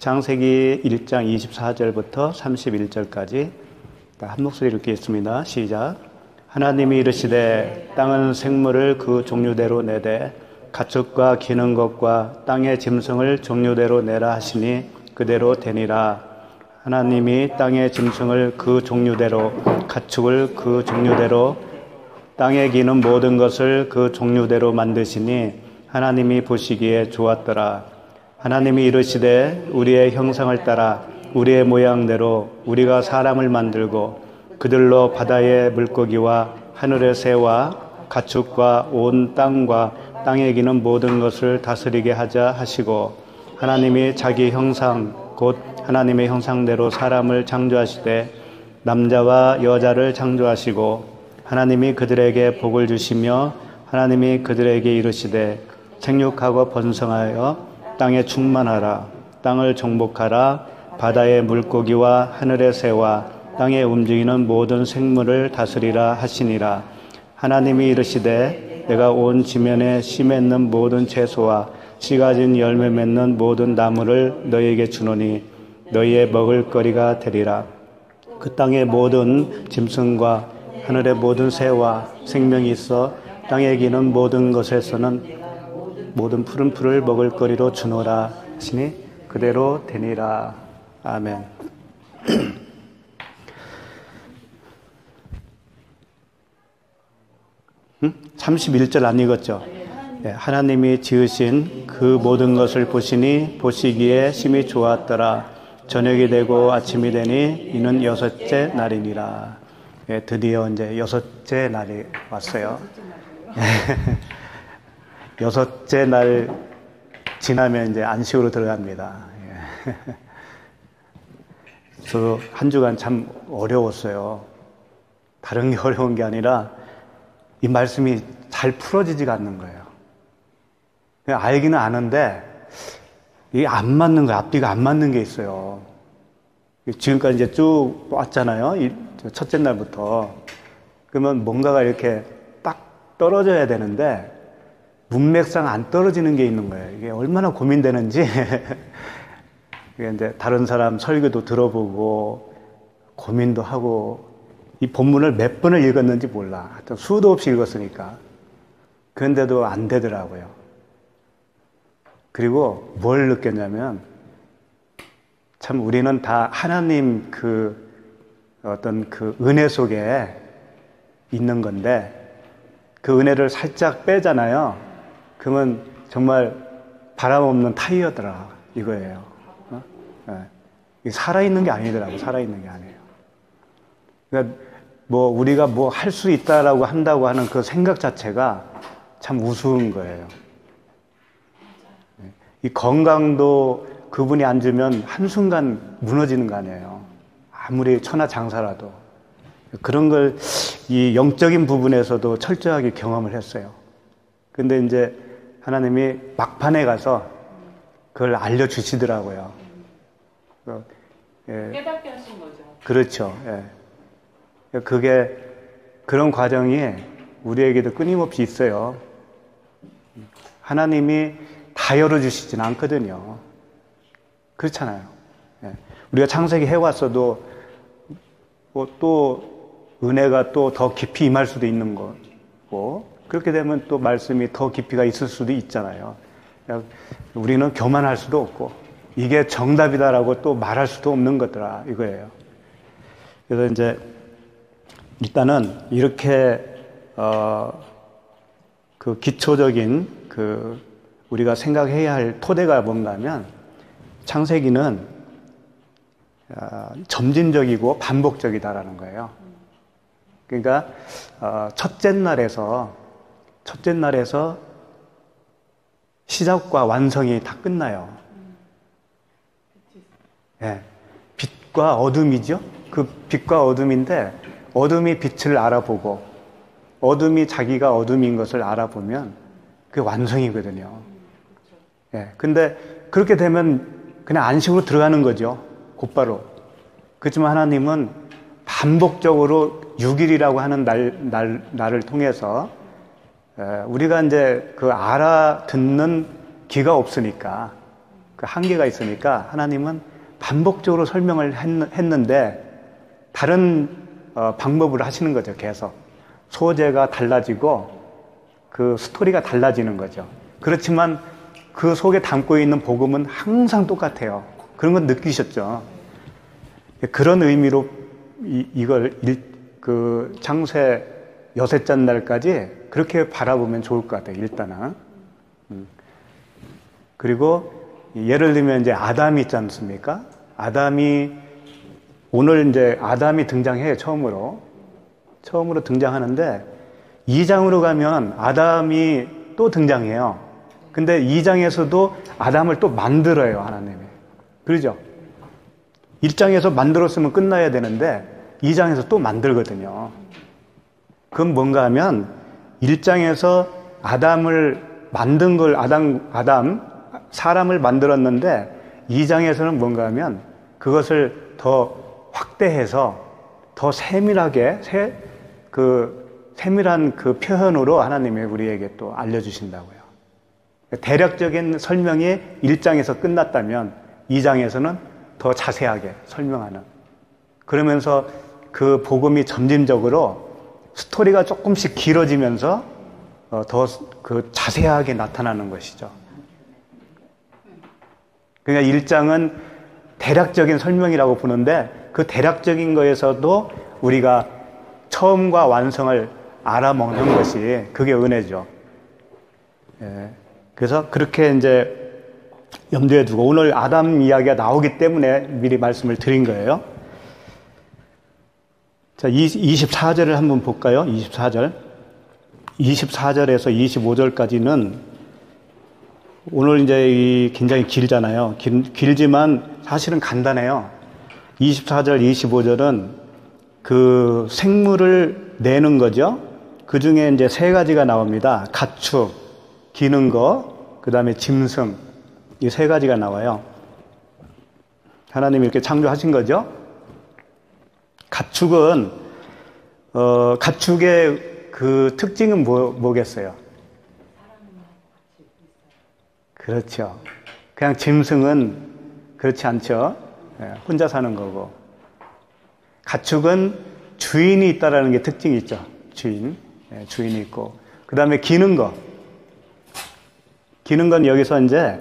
창세기 1장 24절부터 31절까지 한 목소리 읽겠습니다. 시작. 하나님이 이르시되 땅은 생물을 그 종류대로 내되 가축과 기는 것과 땅의 짐승을 종류대로 내라 하시니 그대로 되니라. 하나님이 땅의 짐승을 그 종류대로, 가축을 그 종류대로, 땅에 기는 모든 것을 그 종류대로 만드시니 하나님이 보시기에 좋았더라. 하나님이 이르시되 우리의 형상을 따라 우리의 모양대로 우리가 사람을 만들고 그들로 바다의 물고기와 하늘의 새와 가축과 온 땅과 땅에 기는 모든 것을 다스리게 하자 하시고, 하나님이 자기 형상 곧 하나님의 형상대로 사람을 창조하시되 남자와 여자를 창조하시고, 하나님이 그들에게 복을 주시며 하나님이 그들에게 이르시되 생육하고 번성하여 땅에 충만하라. 땅을 정복하라. 바다의 물고기와 하늘의 새와 땅에 움직이는 모든 생물을 다스리라 하시니라. 하나님이 이르시되 내가 온 지면에 씨 맺는 모든 채소와 씨 가진 열매 맺는 모든 나무를 너희에게 주노니 너희의 먹을거리가 되리라. 그 땅의 모든 짐승과 하늘의 모든 새와 생명이 있어 땅에 기는 모든 것에서는 모든 푸른 풀을 먹을거리로 주노라 하시니 그대로 되니라. 아멘. 31절 안 읽었죠? 네, 하나님이 지으신 그 모든 것을 보시니 보시기에 심히 좋았더라. 저녁이 되고 아침이 되니 이는 여섯째 날이니라. 네, 드디어 이제 여섯째 날이 왔어요. 여섯째 날 지나면 이제 안식으로 들어갑니다. 저 한 주간 참 어려웠어요. 다른 게 어려운 게 아니라 이 말씀이 잘 풀어지지가 않는 거예요. 그냥 알기는 아는데 이게 안 맞는 거예요. 앞뒤가 안 맞는 게 있어요. 지금까지 이제 쭉 왔잖아요. 첫째 날부터. 그러면 뭔가가 이렇게 딱 떨어져야 되는데 문맥상 안 떨어지는 게 있는 거예요. 이게 얼마나 고민되는지. 이게 이제 다른 사람 설교도 들어보고 고민도 하고 이 본문을 몇 번을 읽었는지 몰라. 하여튼 수도 없이 읽었으니까. 그런데도 안 되더라고요. 그리고 뭘 느꼈냐면 참 우리는 다 하나님 그 어떤 그 은혜 속에 있는 건데 그 은혜를 살짝 빼잖아요. 그러면 정말 바람 없는 타이어더라 이거예요. 네. 살아있는 게 아니더라고. 살아있는 게 아니에요. 그러니까 뭐 우리가 뭐 할 수 있다라고 한다고 하는 그 생각 자체가 참 우스운 거예요. 이 건강도 그분이 안 주면 한순간 무너지는 거 아니에요. 아무리 천하장사라도. 그런 걸 이 영적인 부분에서도 철저하게 경험을 했어요. 근데 이제 하나님이 막판에 가서 그걸 알려주시더라고요. 깨닫게 하신 거죠. 그렇죠. 예. 그게 그런 과정이 우리에게도 끊임없이 있어요. 하나님이 다 열어주시지는 않거든요. 그렇잖아요. 예. 우리가 창세기 해왔어도 뭐 또 은혜가 또 더 깊이 임할 수도 있는 거고 그렇게 되면 또 말씀이 더 깊이가 있을 수도 있잖아요. 우리는 교만할 수도 없고 이게 정답이다라고 또 말할 수도 없는 거더라 이거예요. 그래서 이제 일단은 이렇게 그 기초적인 그 우리가 생각해야 할 토대가 뭔가 하면 창세기는 점진적이고 반복적이다라는 거예요. 그러니까 첫째 날에서 시작과 완성이 다 끝나요. 네. 빛과 어둠이죠. 그 빛과 어둠인데 어둠이 빛을 알아보고 어둠이 자기가 어둠인 것을 알아보면 그게 완성이거든요. 예. 근데 그렇게 되면 그냥 안식으로 들어가는 거죠. 곧바로. 그렇지만 하나님은 반복적으로 6일이라고 하는 날을 통해서 우리가 이제 그 알아듣는 귀가 없으니까 그 한계가 있으니까 하나님은 반복적으로 설명을 했는데 다른 방법으로 하시는 거죠. 계속 소재가 달라지고 그 스토리가 달라지는 거죠. 그렇지만 그 속에 담고 있는 복음은 항상 똑같아요. 그런 건 느끼셨죠? 그런 의미로 이걸 그 창세 여섯째 날까지 그렇게 바라보면 좋을 것 같아요. 일단은. 그리고 예를 들면 이제 아담이 있지 않습니까? 오늘 이제 아담이 등장해요. 처음으로 등장하는데 2장으로 가면 아담이 또 등장해요. 근데 2장에서도 아담을 또 만들어요. 하나님이. 그러죠? 1장에서 만들었으면 끝나야 되는데 2장에서 또 만들거든요. 그건 뭔가 하면 1장에서 아담을 만든 걸 사람을 만들었는데 2장에서는 뭔가 하면 그것을 더 확대해서 더 세밀하게 세밀한 그 표현으로 하나님이 우리에게 또 알려주신다고요. 대략적인 설명이 1장에서 끝났다면 2장에서는 더 자세하게 설명하는, 그러면서 그 복음이 점진적으로 스토리가 조금씩 길어지면서 더 그 자세하게 나타나는 것이죠. 그러니까 1장은 대략적인 설명이라고 보는데 그 대략적인 거에서도 우리가 처음과 완성을 알아먹는 것이 그게 은혜죠. 예. 그래서 그렇게 이제 염두에 두고 오늘 아담 이야기가 나오기 때문에 미리 말씀을 드린 거예요. 자, 24절을 한번 볼까요? 24절에서 25절까지는 오늘 이제 굉장히 길잖아요. 길지만 사실은 간단해요. 24절, 25절은 그 생물을 내는 거죠. 그 중에 이제 세 가지가 나옵니다. 가축, 기는 거, 그 다음에 짐승. 이 세 가지가 나와요. 하나님이 이렇게 창조하신 거죠. 가축은, 가축의 그 특징은 뭐겠어요? 그렇죠. 그냥 짐승은 그렇지 않죠. 혼자 사는 거고. 가축은 주인이 있다라는 게 특징이 있죠. 주인이 있고. 그 다음에 기는 거. 기는 건 여기서 이제,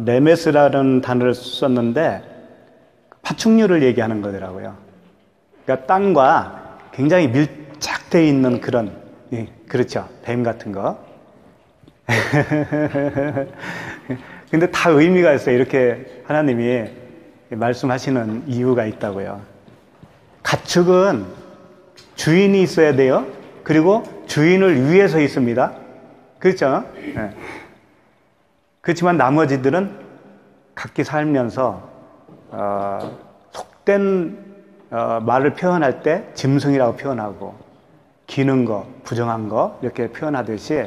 레메스라는 단어를 썼는데, 파충류를 얘기하는 거더라고요. 그러니까 땅과 굉장히 밀착되어 있는 그런, 그렇죠. 뱀 같은 거. 근데 다 의미가 있어요. 이렇게 하나님이 말씀하시는 이유가 있다고요. 가축은 주인이 있어야 돼요. 그리고 주인을 위해서 있습니다. 그렇죠? 네. 그렇지만 나머지들은 각기 살면서 속된 말을 표현할 때 짐승이라고 표현하고 기는 거, 부정한 거 이렇게 표현하듯이,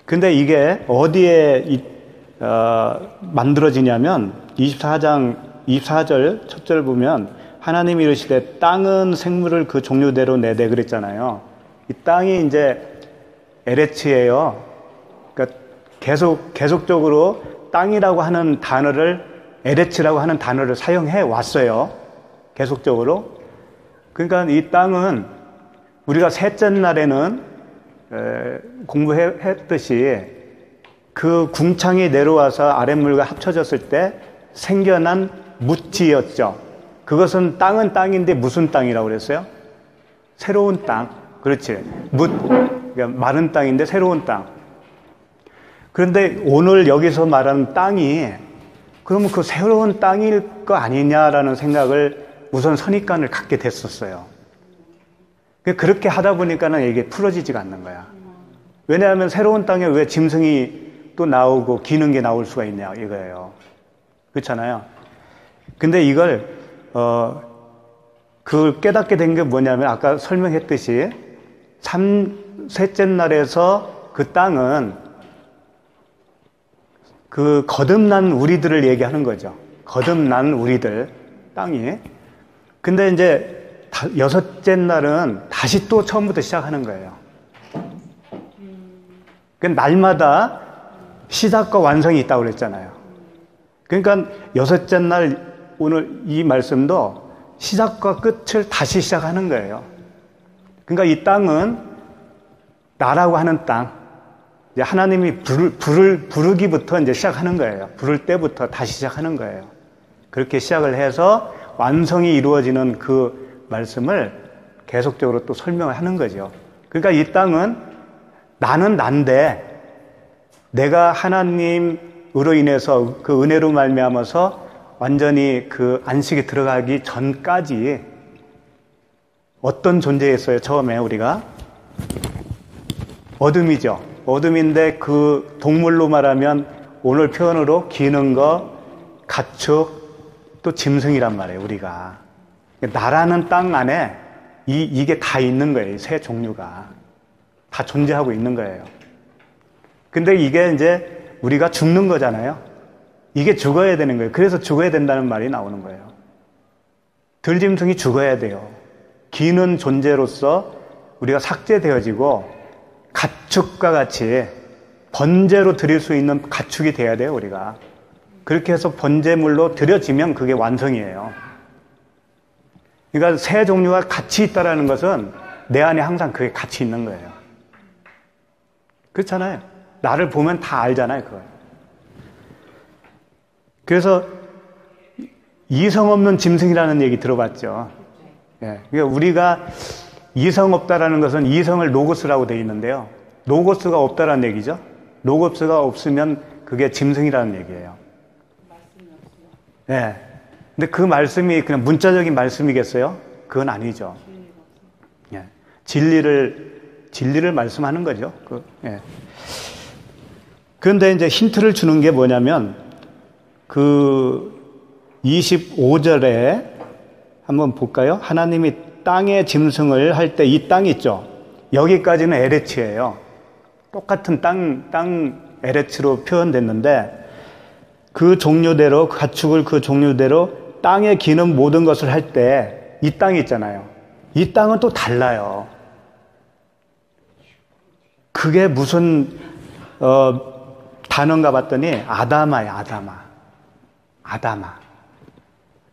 근데 이게 어디에 만들어지냐면 24장 24절 첫 절 보면 하나님이 이르시되 땅은 생물을 그 종류대로 내되 그랬잖아요. 이 땅이 이제 에레츠예요. 그러니까 계속적으로 땅이라고 하는 단어를, 에레츠라고 하는 단어를 사용해 왔어요. 계속적으로. 그러니까 이 땅은 우리가 셋째 날에는 공부했듯이 그 궁창이 내려와서 아랫물과 합쳐졌을 때 생겨난 묻지였죠. 그것은 땅은 땅인데 무슨 땅이라고 그랬어요? 새로운 땅. 그렇지. 그러니까 마른 땅인데 새로운 땅. 그런데 오늘 여기서 말하는 땅이 그러면 그 새로운 땅일 거 아니냐라는 생각을 우선 선입관을 갖게 됐었어요. 그렇게 하다 보니까는 이게 풀어지지가 않는 거야. 왜냐하면 새로운 땅에 왜 짐승이 또 나오고 기는 게 나올 수가 있냐 이거예요. 그렇잖아요. 근데 이걸 그걸 깨닫게 된 게 뭐냐면 아까 설명했듯이 셋째 날에서 그 땅은 그 거듭난 우리들을 얘기하는 거죠. 거듭난 우리들 땅이. 근데 이제 여섯째 날은 다시 또 처음부터 시작하는 거예요. 그 날마다 시작과 완성이 있다고 그랬잖아요. 그러니까 여섯째 날 오늘 이 말씀도 시작과 끝을 다시 시작하는 거예요. 그러니까 이 땅은 나라고 하는 땅, 이제 하나님이 부르기부터 이제 시작하는 거예요. 부를 때부터 다시 시작하는 거예요. 그렇게 시작을 해서 완성이 이루어지는 그 말씀을 계속적으로 또 설명을 하는 거죠. 그러니까 이 땅은 나는 난데 내가 하나님으로 인해서 그 은혜로 말미암아서 완전히 그 안식에 들어가기 전까지 어떤 존재였어요? 처음에 우리가 어둠이죠. 어둠인데 그 동물로 말하면 오늘 표현으로 기는 거, 가축, 또 짐승이란 말이에요. 우리가 나라는 땅 안에 이게 다 있는 거예요. 새 종류가 다 존재하고 있는 거예요. 근데 이게 이제 우리가 죽는 거잖아요. 이게 죽어야 되는 거예요. 그래서 죽어야 된다는 말이 나오는 거예요. 들짐승이 죽어야 돼요. 기는 존재로서 우리가 삭제되어지고 가축과 같이 번제로 드릴 수 있는 가축이 돼야 돼요. 우리가 그렇게 해서 번제물로 드려지면 그게 완성이에요. 그러니까 새 종류가 같이 있다는 것은 내 안에 항상 그게 같이 있는 거예요. 그렇잖아요. 나를 보면 다 알잖아요. 그걸. 그래서 이성 없는 짐승이라는 얘기 들어봤죠. 예. 그러니까 우리가 이성 없다라는 것은 이성을 로고스라고 되어 있는데요. 로고스가 없다라는 얘기죠. 로고스가 없으면 그게 짐승이라는 얘기예요. 예. 근데 그 말씀이 그냥 문자적인 말씀이겠어요? 그건 아니죠. 예. 진리를 말씀하는 거죠. 예. 그런데 이제 힌트를 주는 게 뭐냐면 그 25절에 한번 볼까요? 하나님이 땅의 짐승을 할 때 이 땅 있죠. 여기까지는 에레츠예요. 똑같은 땅 에레츠로 표현됐는데 그 종류대로 가축을 그 종류대로 땅에 기는 모든 것을 할 때 이 땅이 있잖아요. 이 땅은 또 달라요. 그게 무슨 단어인가 봤더니 아다마예요. 아다마.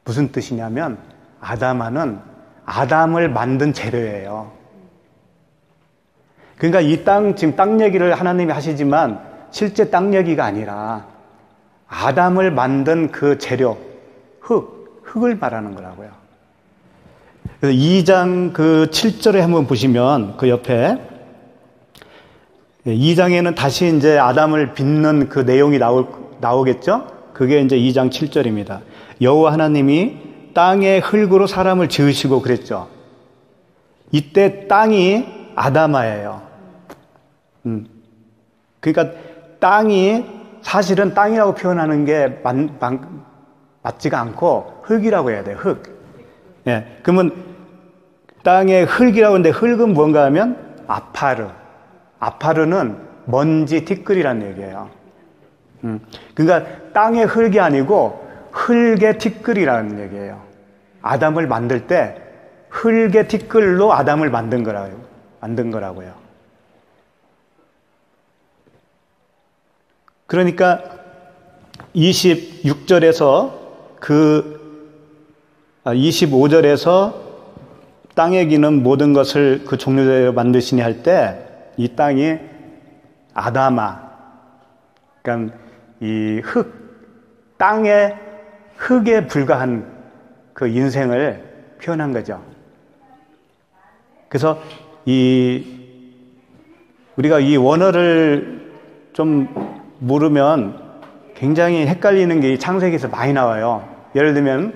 무슨 뜻이냐면 아다마는 아담을 만든 재료예요. 그러니까 이 땅, 지금 땅 얘기를 하나님이 하시지만 실제 땅 얘기가 아니라 아담을 만든 그 재료, 흙을 말하는 거라고요. 그래서 2장 그 7절에 한번 보시면 그 옆에 2장에는 다시 이제 아담을 빚는 그 내용이 나오겠죠? 그게 이제 2장 7절입니다. 여호와 하나님이 땅의 흙으로 사람을 지으시고 그랬죠. 이때 땅이 아다마예요. 그러니까 땅이 사실은 땅이라고 표현하는 게 맞지가 않고 흙이라고 해야 돼요. 흙. 예. 그러면 땅의 흙이라고 하는데 흙은 뭔가 하면 아파르는 먼지 티끌이라는 얘기예요. 그러니까 땅의 흙이 아니고 흙의 티끌이라는 얘기예요. 아담을 만들 때 흙의 티끌로 아담을 만든 거라고요. 그러니까 26절에서 25절에서 땅에 기는 모든 것을 그 종류대로 만드시니 할 때 이 땅이 아다마, 그러니까 이 땅의 흙에 불과한 그 인생을 표현한 거죠. 그래서 우리가 이 원어를 좀 모르면 굉장히 헷갈리는 게 창세기에서 많이 나와요. 예를 들면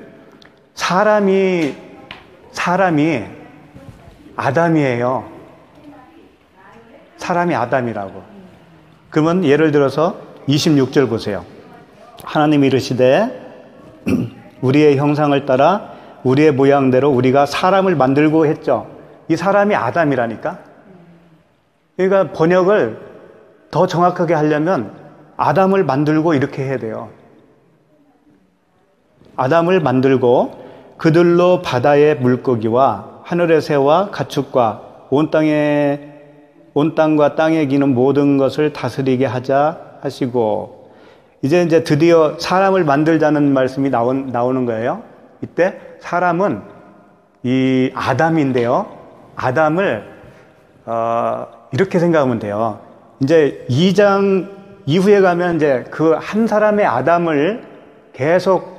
사람이 아담이에요. 사람이 아담이라고. 그러면 예를 들어서 26절 보세요. 하나님이 이르시되 우리의 형상을 따라 우리의 모양대로 우리가 사람을 만들고 했죠. 이 사람이 아담이라니까. 그러니까 번역을 더 정확하게 하려면 아담을 만들고 이렇게 해야 돼요. 아담을 만들고 그들로 바다의 물고기와 하늘의 새와 가축과 온 땅과 땅에 기는 모든 것을 다스리게 하자 하시고, 이제 드디어 사람을 만들자는 말씀이 나오는 거예요. 이때 사람은 이 아담인데요. 아담을 이렇게 생각하면 돼요. 이제 2장 이후에 가면 이제 그 한 사람의 아담을 계속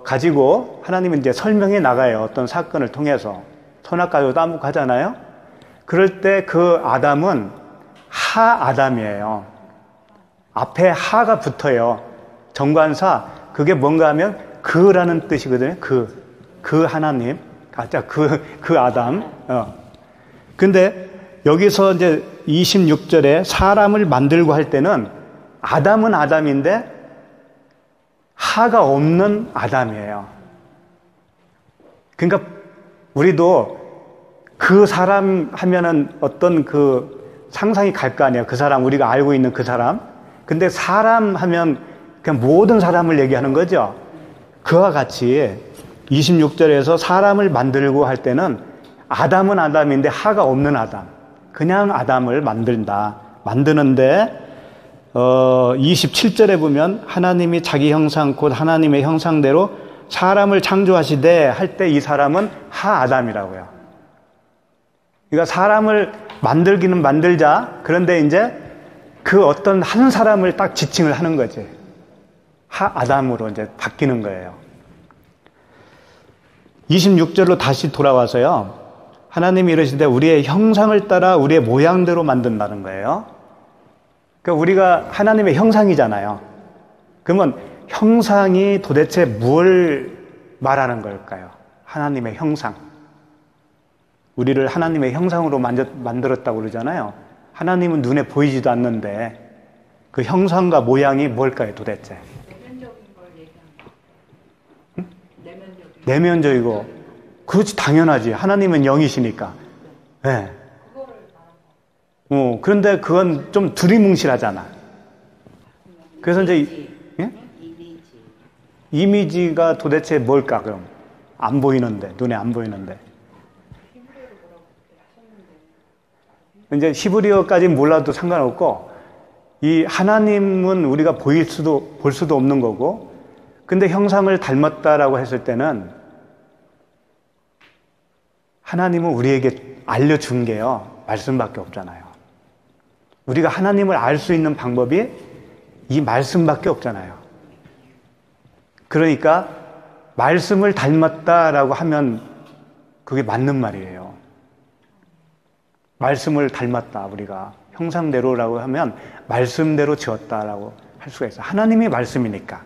가지고 하나님은 이제 설명해 나가요. 어떤 사건을 통해서 선악과도 따먹고 하잖아요. 그럴 때 그 아담은 하아담이에요. 앞에 하가 붙어요. 정관사, 그게 뭔가 하면 그라는 뜻이거든요. 그 하나님, 가짜 그 아담. 근데 여기서 이제 26절에 사람을 만들고 할 때는 아담은 아담인데 하가 없는 아담이에요. 그러니까 우리도 그 사람 하면은 어떤 그 상상이 갈 거 아니에요. 그 사람, 우리가 알고 있는 그 사람. 근데 사람 하면 그냥 모든 사람을 얘기하는 거죠. 그와 같이 26절에서 사람을 만들고 할 때는 아담은 아담인데 하가 없는 아담. 그냥 아담을 만드는데 27절에 보면 하나님이 자기 형상 곧 하나님의 형상대로 사람을 창조하시되 할 때 이 사람은 하아담이라고요. 그러니까 사람을 만들기는 만들자. 그런데 이제 그 어떤 한 사람을 딱 지칭을 하는 거지. 하아담으로 이제 바뀌는 거예요. 26절로 다시 돌아와서요. 하나님이 이러시되 우리의 형상을 따라 우리의 모양대로 만든다는 거예요. 그러니까 우리가 하나님의 형상이잖아요. 그러면 형상이 도대체 뭘 말하는 걸까요? 하나님의 형상. 우리를 하나님의 형상으로 만들었다고 그러잖아요. 하나님은 눈에 보이지도 않는데 그 형상과 모양이 뭘까요, 도대체? 내면적인 걸 얘기하는 거. 응? 내면적인. 내면적이고. 그렇지, 당연하지. 하나님은 영이시니까. 네. 그거를 말하는 거. 그런데 그건 좀 두리뭉실하잖아. 그래서 이제 이미지가 도대체 뭘까, 그럼? 안 보이는데, 눈에 안 보이는데. 이제 히브리어까지는 몰라도 상관없고, 이 하나님은 우리가 볼 수도 없는 거고, 근데 형상을 닮았다라고 했을 때는 하나님은 우리에게 알려준 게요, 말씀밖에 없잖아요. 우리가 하나님을 알 수 있는 방법이 이 말씀밖에 없잖아요. 그러니까 말씀을 닮았다라고 하면 그게 맞는 말이에요. 말씀을 닮았다, 우리가 형상대로라고 하면 말씀대로 지었다라고 할 수가 있어요. 하나님이 말씀이니까.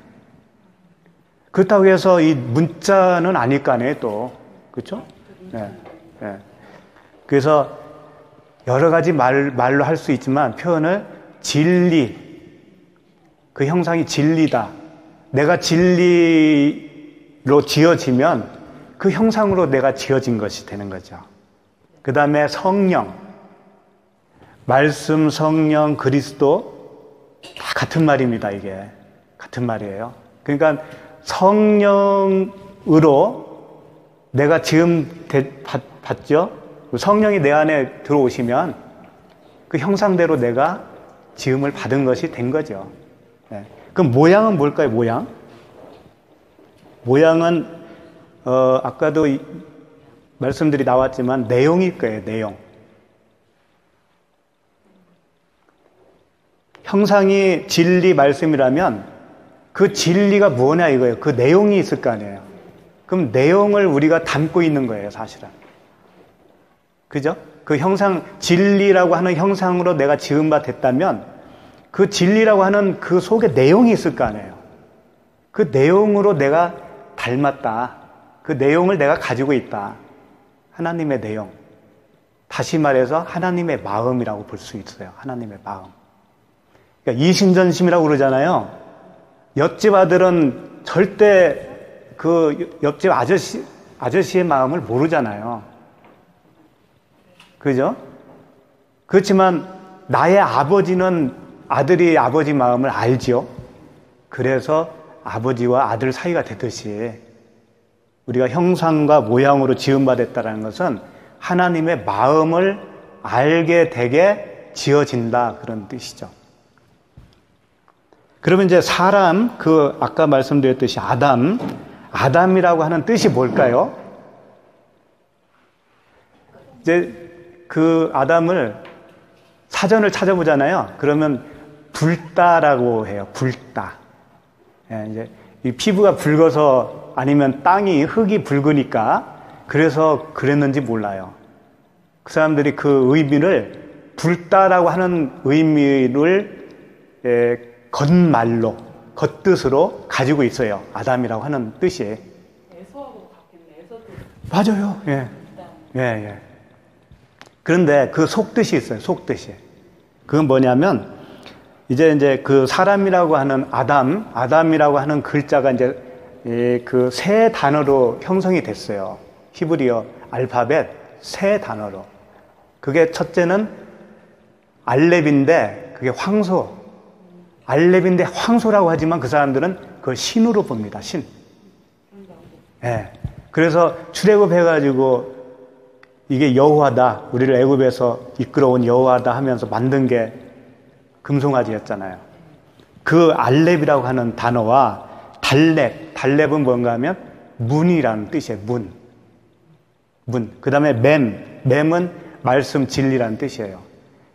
그렇다고 해서 이 문자는 아닐 거 아니에요, 또. 그렇죠? 네. 네. 그래서 여러 가지 말로 할 수 있지만 표현을 진리, 그 형상이 진리다. 내가 진리로 지어지면 그 형상으로 내가 지어진 것이 되는 거죠. 그 다음에 성령, 말씀, 성령, 그리스도 다 같은 말입니다. 이게 같은 말이에요. 그러니까 성령으로 내가 지음 받죠. 성령이 내 안에 들어오시면 그 형상대로 내가 지음을 받은 것이 된 거죠. 네. 그럼 모양은 뭘까요? 모양은 아까도 말씀들이 나왔지만 내용일 거예요. 내용. 형상이 진리 말씀이라면 그 진리가 뭐냐 이거예요. 그 내용이 있을 거 아니에요. 그럼 내용을 우리가 담고 있는 거예요, 사실은. 그죠? 그 형상, 진리라고 하는 형상으로 내가 지은 바 됐다면 그 진리라고 하는 그 속에 내용이 있을 거 아니에요. 그 내용으로 내가 닮았다. 그 내용을 내가 가지고 있다. 하나님의 내용. 다시 말해서 하나님의 마음이라고 볼 수 있어요. 하나님의 마음. 그러니까 이심전심이라고 그러잖아요. 옆집 아들은 절대 그 옆집 아저씨의 마음을 모르잖아요. 그죠? 그렇지만 나의 아버지는 아들이 아버지 마음을 알지요. 그래서 아버지와 아들 사이가 되듯이 우리가 형상과 모양으로 지음받았다는 것은 하나님의 마음을 알게 되게 지어진다, 그런 뜻이죠. 그러면 이제 사람, 그 아까 말씀드렸듯이 아담이라고 하는 뜻이 뭘까요? 이제 그 아담을 사전을 찾아보잖아요. 그러면 붉다라고 해요. 붉다. 예, 이제 이 피부가 붉어서 아니면 흙이 붉으니까 그래서 그랬는지 몰라요. 그 사람들이 그 의미를 붉다라고 하는 의미를 겉말로, 겉뜻으로 가지고 있어요. 아담이라고 하는 뜻이. 에서하고 같겠네. 에서도 맞아요. 예. 예, 예. 그런데 그 속뜻이 있어요. 속뜻이. 그건 뭐냐면, 이제 그 사람이라고 하는 아담이라고 하는 글자가 이제 그 세 단어로 형성이 됐어요. 히브리어 알파벳 세 단어로. 그게 첫째는 알렙인데, 그게 황소. 알렙인데 황소라고 하지만 그 사람들은 그걸 신으로 봅니다. 신. 예. 그래서 출애굽해가지고 이게 여호와다, 우리를 애굽에서 이끌어온 여호와다 하면서 만든 게 금송아지였잖아요. 그 알렙이라고 하는 단어와 달렙은 뭔가 하면 문이라는 뜻이에요. 문. 그 다음에 맴은 말씀, 진리라는 뜻이에요.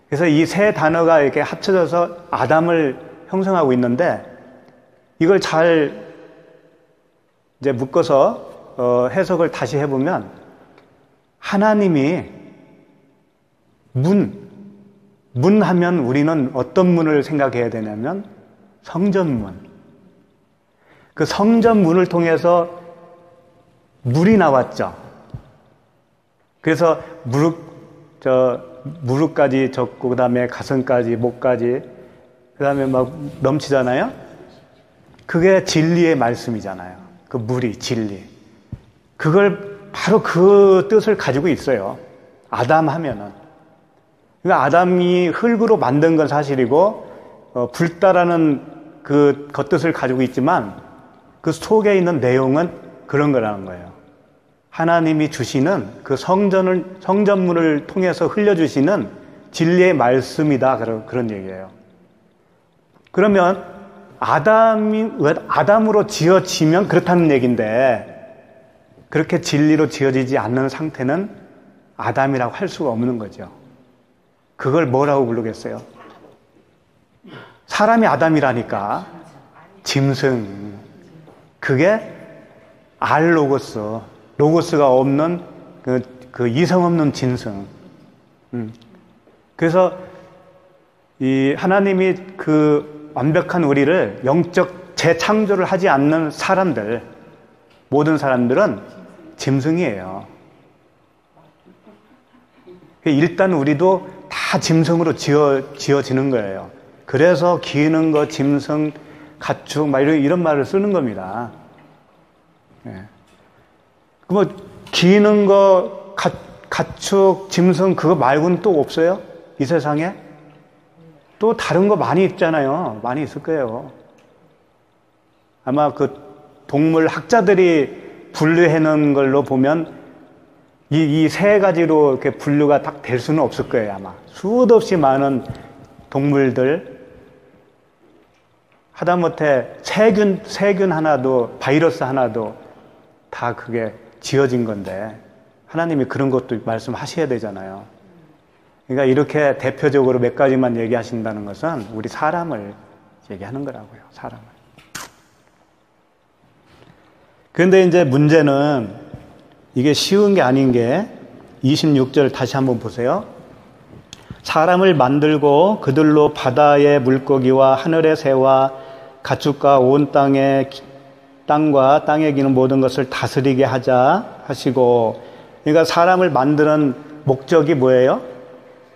그래서 이 세 단어가 이렇게 합쳐져서 아담을 형성하고 있는데, 이걸 잘 이제 묶어서 해석을 다시 해보면, 하나님이 문 하면 우리는 어떤 문을 생각해야 되냐면 성전문. 그 성전문을 통해서 물이 나왔죠. 그래서 무릎까지 젖고, 그 다음에 가슴까지, 목까지, 그 다음에 막 넘치잖아요. 그게 진리의 말씀이잖아요. 그 물이 진리. 그걸 바로 그 뜻을 가지고 있어요. 아담 하면은. 그러니까 아담이 흙으로 만든 건 사실이고, 붉다라는 그 겉뜻을 가지고 있지만 그 속에 있는 내용은 그런 거라는 거예요. 하나님이 주시는 그 성전문을 통해서 흘려주시는 진리의 말씀이다. 그런 얘기예요. 그러면 아담으로 지어지면 그렇다는 얘기인데, 그렇게 진리로 지어지지 않는 상태는 아담이라고 할 수가 없는 거죠. 그걸 뭐라고 부르겠어요? 사람이 아담이라니까. 짐승. 그게 로고스가 없는 그 이성 없는 짐승. 그래서 이 하나님이 그 완벽한 우리를 영적 재창조를 하지 않는 사람들, 모든 사람들은 짐승이에요. 일단 우리도 다 짐승으로 지어지는 거예요. 그래서 기는 거, 짐승, 가축, 막 이런 말을 쓰는 겁니다. 예. 뭐, 기는 거, 가축, 짐승, 그거 말고는 또 없어요? 이 세상에? 또 다른 거 많이 있잖아요. 많이 있을 거예요. 아마 그 동물 학자들이 분류해 놓은 걸로 보면 이 세 가지로 이렇게 분류가 딱 될 수는 없을 거예요, 아마. 수도 없이 많은 동물들, 하다못해 세균 하나도, 바이러스 하나도 다 그게 지어진 건데, 하나님이 그런 것도 말씀하셔야 되잖아요. 그러니까 이렇게 대표적으로 몇 가지만 얘기하신다는 것은 우리 사람을 얘기하는 거라고요, 사람을. 그런데 이제 문제는 이게 쉬운 게 아닌 게 26절 다시 한번 보세요. 사람을 만들고 그들로 바다의 물고기와 하늘의 새와 가축과 온 땅과 땅에 기는 모든 것을 다스리게 하자 하시고, 그러니까 사람을 만드는 목적이 뭐예요?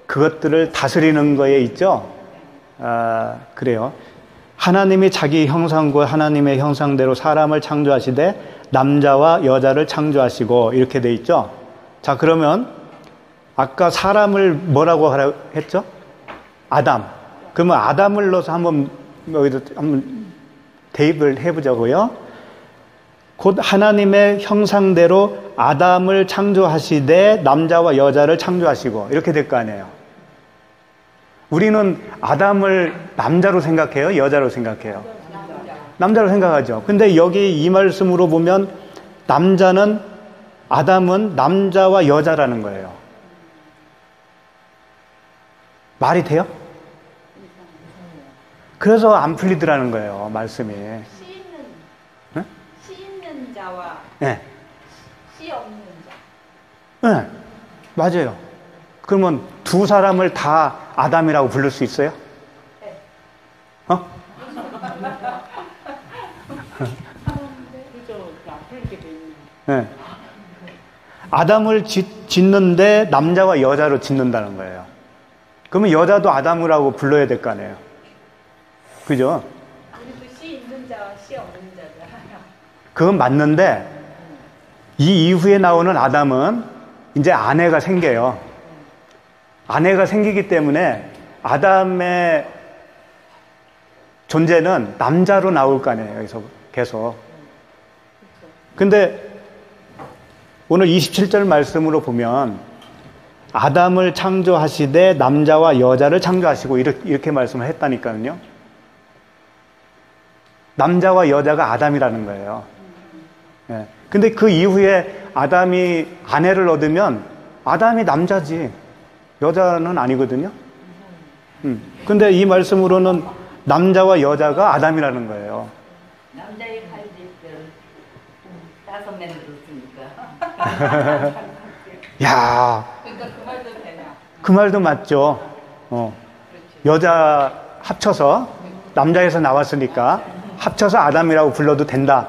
그것들을 다스리는 거에 있죠? 그래요. 하나님이 자기 형상과 하나님의 형상대로 사람을 창조하시되 남자와 여자를 창조하시고, 이렇게 돼 있죠? 자, 그러면 아까 사람을 뭐라고 하라고 했죠? 아담. 그러면 아담을 넣어서 한번 대입을 해보자고요. 곧 하나님의 형상대로 아담을 창조하시되 남자와 여자를 창조하시고, 이렇게 될 거 아니에요. 우리는 아담을 남자로 생각해요? 여자로 생각해요? 남자로 생각하죠. 근데 여기 이 말씀으로 보면 아담은 남자와 여자라는 거예요. 말이 돼요? 그래서 안 풀리더라는 거예요, 말씀이. 씨 있는 자와 네. 씨 없는 자. 네, 맞아요. 그러면 두 사람을 다 아담이라고 부를 수 있어요? 네. 그렇죠. 안 풀리게 돼 있는. 네. 아담을 짓는데 남자와 여자로 짓는다는 거예요. 그러면 여자도 아담이라고 불러야 될 거 아니에요. 그죠? 우리도 씨 있는 자와 씨 없는 자잖아요. 그건 맞는데 이 이후에 나오는 아담은 이제 아내가 생겨요. 아내가 생기기 때문에 아담의 존재는 남자로 나올 거 아니에요. 여기서 계속. 근데 오늘 27절 말씀으로 보면 아담을 창조하시되 남자와 여자를 창조하시고 이렇게 말씀을 했다니까요. 남자와 여자가 아담이라는 거예요. 예. 근데 그 이후에 아담이 아내를 얻으면 아담이 남자지 여자는 아니거든요. 근데 이 말씀으로는 남자와 여자가 아담이라는 거예요. 남자의 칼집은 5명 들었으니까. 야, 그러니까 그 말도 되냐? 그 말도 맞죠. 여자 합쳐서 남자에서 나왔으니까 합쳐서 아담이라고 불러도 된다.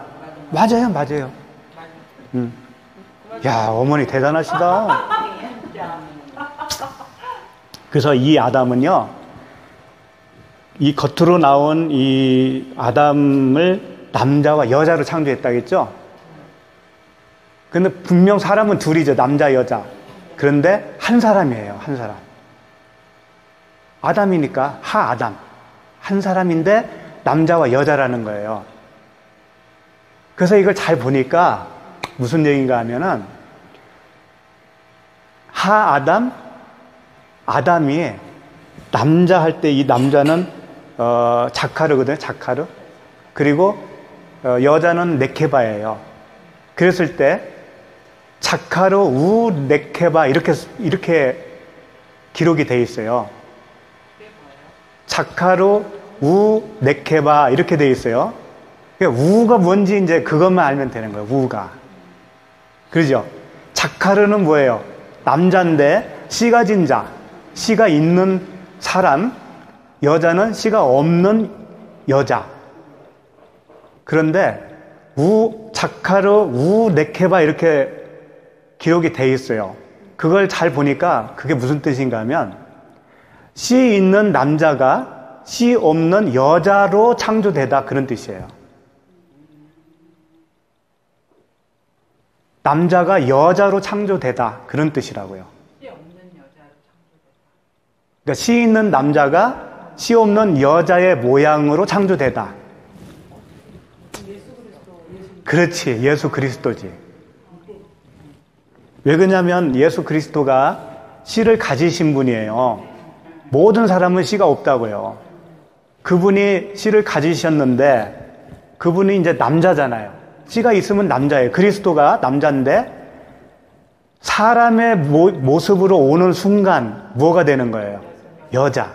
맞아요, 맞아요. 야, 어머니 대단하시다. 그래서 이 아담은요, 이 겉으로 나온 이 아담을 남자와 여자로 창조했다겠죠? 근데 분명 사람은 둘이죠. 남자, 여자. 그런데 한 사람이에요. 한 사람. 아담이니까 하아담. 한 사람인데 남자와 여자라는 거예요. 그래서 이걸 잘 보니까 무슨 얘기인가 하면은 하아담, 아담이 남자 할 때 이 남자는 자카르거든요. 자카르. 그리고 여자는 네케바예요. 그랬을 때 자카르 우 네케바 이렇게 기록이 돼 있어요. 자카르 우 네케바 이렇게 돼 있어요. 그러니까 우가 뭔지 이제 그것만 알면 되는 거예요. 우가. 그러죠? 자카르는 뭐예요? 남자인데 씨가 진 자, 씨가 있는 사람, 여자는 씨가 없는 여자. 그런데 자카르 우 네케바 이렇게 기록이 돼 있어요. 그걸 잘 보니까 그게 무슨 뜻인가 하면 씨 있는 남자가 씨 없는 여자로 창조되다 그런 뜻이에요. 남자가 여자로 창조되다 그런 뜻이라고요. 씨 없는 여자로 창조되다. 그러니까 씨 있는 남자가 씨 없는 여자의 모양으로 창조되다. 그렇지, 예수 그리스도지. 왜 그러냐면 예수 그리스도가 씨를 가지신 분이에요. 모든 사람은 씨가 없다고요. 그분이 씨를 가지셨는데 그분이 이제 남자잖아요. 씨가 있으면 남자예요. 그리스도가 남자인데 사람의 모습으로 오는 순간 뭐가 되는 거예요? 여자.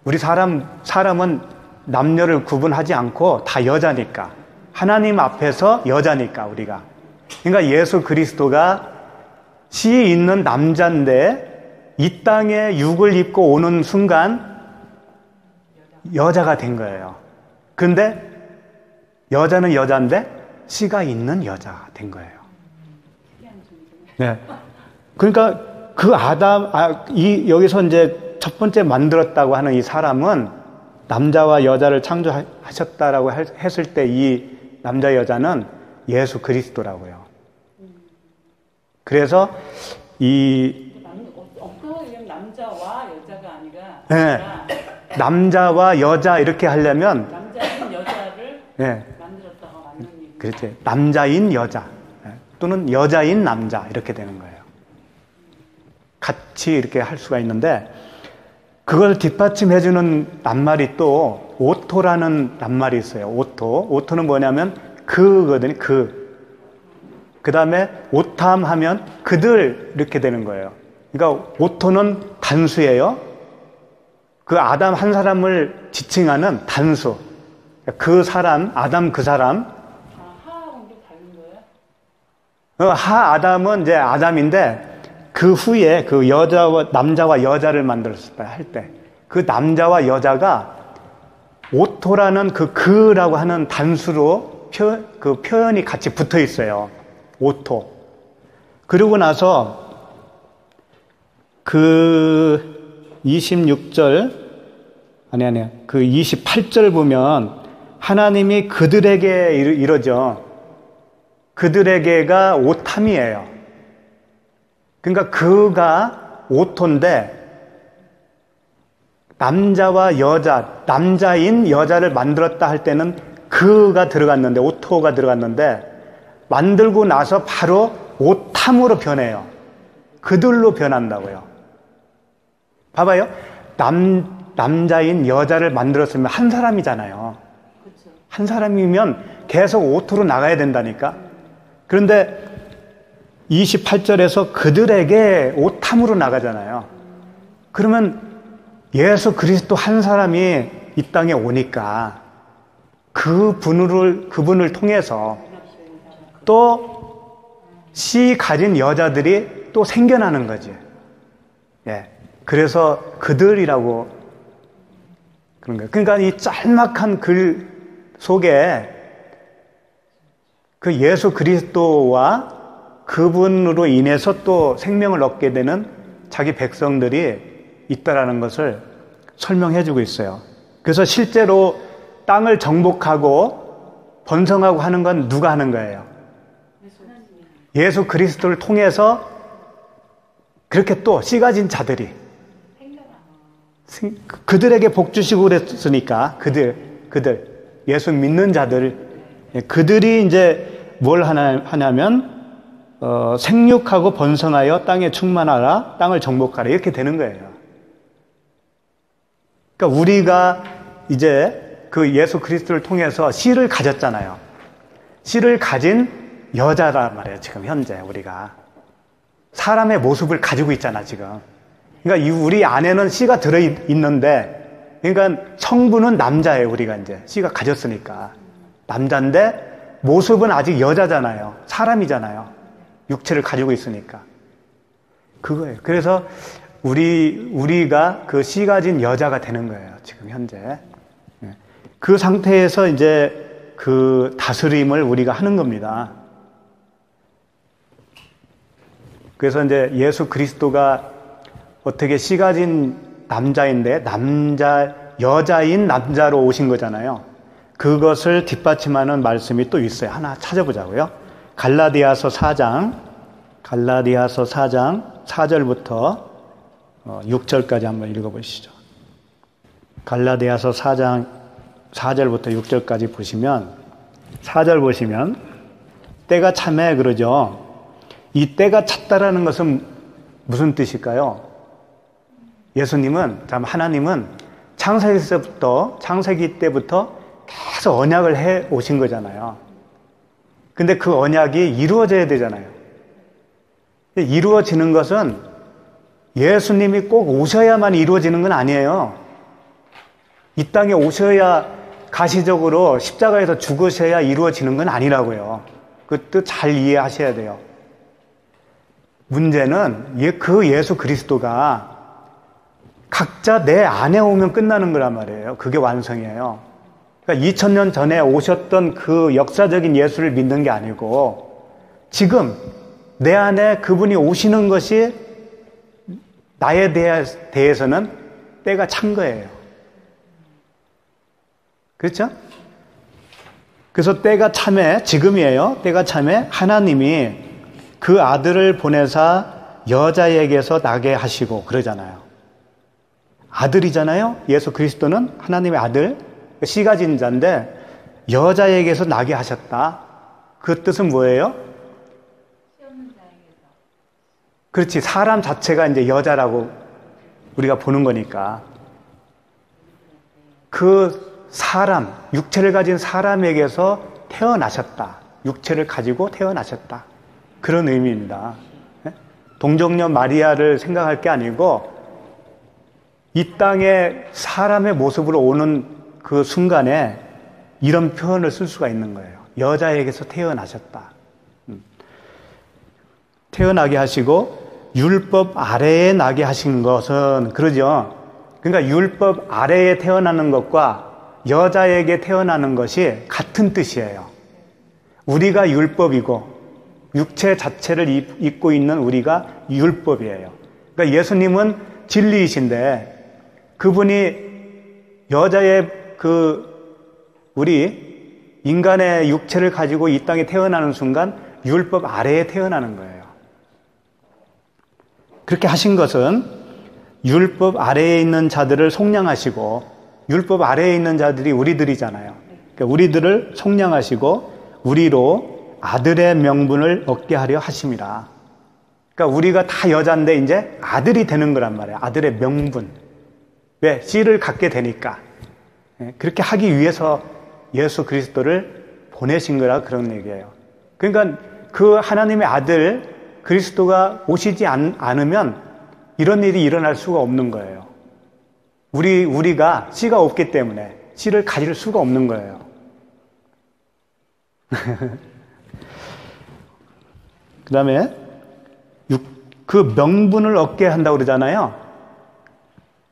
우리 사람은 남녀를 구분하지 않고 다 여자니까. 하나님 앞에서 여자니까 우리가. 그러니까 예수 그리스도가 씨 있는 남자인데 이 땅에 육을 입고 오는 순간 여자가 된 거예요. 근데 여자는 여자인데 씨가 있는 여자가 된 거예요. 네. 그러니까 그 여기서 이제 첫 번째 만들었다고 하는 이 사람은 남자와 여자를 창조하셨다라고 했을 때 이 남자 여자는 예수 그리스도라고요. 그래서 어떤 남자와 여자가 아니라 네. 남자와 여자 이렇게 하려면 남자인 여자를 네. 만들었다가 맞는 얘기. 그렇지. 남자인 여자 또는 여자인 남자 이렇게 되는 거예요. 같이 이렇게 할 수가 있는데 그걸 뒷받침해주는 낱말이 또 오토라는 낱말이 있어요. 오토. 오토는 뭐냐면 그거든요. 그 다음에 오탐 하면 그들 이렇게 되는 거예요. 그러니까 오토는 단수예요. 그 아담 한 사람을 지칭하는 단수. 그 사람, 아담 그 사람. 하하랑도 다른 거예요? 하 아담은 이제 아담인데 그 후에 그 남자와 여자를 만들었을 때 할 때 그 남자와 여자가 오토라는 그라고 하는 단수로 그 표현이 같이 붙어 있어요. 오토. 그러고 나서 그 26절 그 28절 보면 하나님이 그들에게 이러죠. 그들에게가 오탐이에요. 그러니까 그가 오토인데 남자와 여자, 남자인 여자를 만들었다 할 때는 그가 들어갔는데 오토가 들어갔는데 만들고 나서 바로 오탐으로 변해요. 그들로 변한다고요. 봐봐요. 남자인 여자를 만들었으면 한 사람이잖아요. 그렇죠. 한 사람이면 계속 오토로 나가야 된다니까. 그런데 28절에서 그들에게 오탐으로 나가잖아요. 그러면 예수 그리스도 한 사람이 이 땅에 오니까 그분을 통해서 또 씨 가진 여자들이 또 생겨나는 거지. 예. 그래서 그들이라고 그런 거예요. 그러니까 이 짤막한 글 속에 그 예수 그리스도와 그분으로 인해서 또 생명을 얻게 되는 자기 백성들이 있다라는 것을 설명해 주고 있어요. 그래서 실제로 땅을 정복하고 번성하고 하는 건 누가 하는 거예요? 예수 그리스도를 통해서 그렇게 또 씨 가진 자들이 그들에게 복 주시고 그랬으니까 그들 예수 믿는 자들 그들이 이제 뭘 하냐면 생육하고 번성하여 땅에 충만하라 땅을 정복하라 이렇게 되는 거예요. 그러니까 우리가 이제 그 예수 그리스도를 통해서 씨를 가졌잖아요. 씨를 가진 여자란 말이에요. 지금 현재 우리가 사람의 모습을 가지고 있잖아 지금. 그러니까 우리 안에는 씨가 들어있는데 그러니까 성분은 남자예요. 우리가 이제 씨가 가졌으니까 남자인데 모습은 아직 여자잖아요. 사람이잖아요. 육체를 가지고 있으니까 그거예요. 그래서 우리가 그 씨 가진 여자가 되는 거예요. 지금 현재 그 상태에서 이제 그 다스림을 우리가 하는 겁니다. 그래서 이제 예수 그리스도가 어떻게 씨 가진 남자인데 여자인 남자로 오신 거잖아요. 그것을 뒷받침하는 말씀이 또 있어요. 하나 찾아보자고요. 갈라디아서 4장 4절부터 6절까지 한번 읽어보시죠. 갈라디아서 4장 4절부터 6절까지 보시면 4절 보시면 때가 참에 그러죠. 이 때가 찼다라는 것은 무슨 뜻일까요? 하나님은 창세기 때부터 계속 언약을 해 오신 거잖아요. 근데 그 언약이 이루어져야 되잖아요. 이루어지는 것은 예수님이 꼭 오셔야만 이루어지는 건 아니에요. 이 땅에 오셔야 가시적으로 십자가에서 죽으셔야 이루어지는 건 아니라고요. 그것도 잘 이해하셔야 돼요. 문제는 그 예수 그리스도가 각자 내 안에 오면 끝나는 거란 말이에요. 그게 완성이에요. 그러니까 2000년 전에 오셨던 그 역사적인 예수를 믿는 게 아니고 지금 내 안에 그분이 오시는 것이 나에 대해서는 때가 찬 거예요. 그렇죠? 그래서 때가 참에 지금이에요. 때가 참에 하나님이 그 아들을 보내사 여자에게서 나게 하시고 그러잖아요. 아들이잖아요. 예수 그리스도는 하나님의 아들, 씨 가진 자인데 여자에게서 나게 하셨다. 그 뜻은 뭐예요? 그렇지. 사람 자체가 이제 여자라고 우리가 보는 거니까. 그 사람, 육체를 가진 사람에게서 태어나셨다. 육체를 가지고 태어나셨다. 그런 의미입니다. 동정녀 마리아를 생각할 게 아니고 이 땅에 사람의 모습으로 오는 그 순간에 이런 표현을 쓸 수가 있는 거예요. 여자에게서 태어나셨다. 태어나게 하시고 율법 아래에 나게 하신 것은 그러죠. 그러니까 율법 아래에 태어나는 것과 여자에게 태어나는 것이 같은 뜻이에요. 우리가 율법이고 육체 자체를 입고 있는 우리가 율법이에요. 그러니까 예수님은 진리이신데 그분이 여자의 우리 인간의 육체를 가지고 이 땅에 태어나는 순간 율법 아래에 태어나는 거예요. 그렇게 하신 것은 율법 아래에 있는 자들을 속량하시고 율법 아래에 있는 자들이 우리들이잖아요. 그러니까 우리들을 속량하시고 우리로 아들의 명분을 얻게 하려 하심이라. 그러니까 우리가 다 여자인데 이제 아들이 되는 거란 말이에요. 아들의 명분. 왜? 씨를 갖게 되니까. 그렇게 하기 위해서 예수 그리스도를 보내신 거라 그런 얘기예요. 그러니까 그 하나님의 아들 그리스도가 오시지 않으면 이런 일이 일어날 수가 없는 거예요. 우리가 씨가 없기 때문에 씨를 가질 수가 없는 거예요. 그 다음에 그 명분을 얻게 한다고 그러잖아요.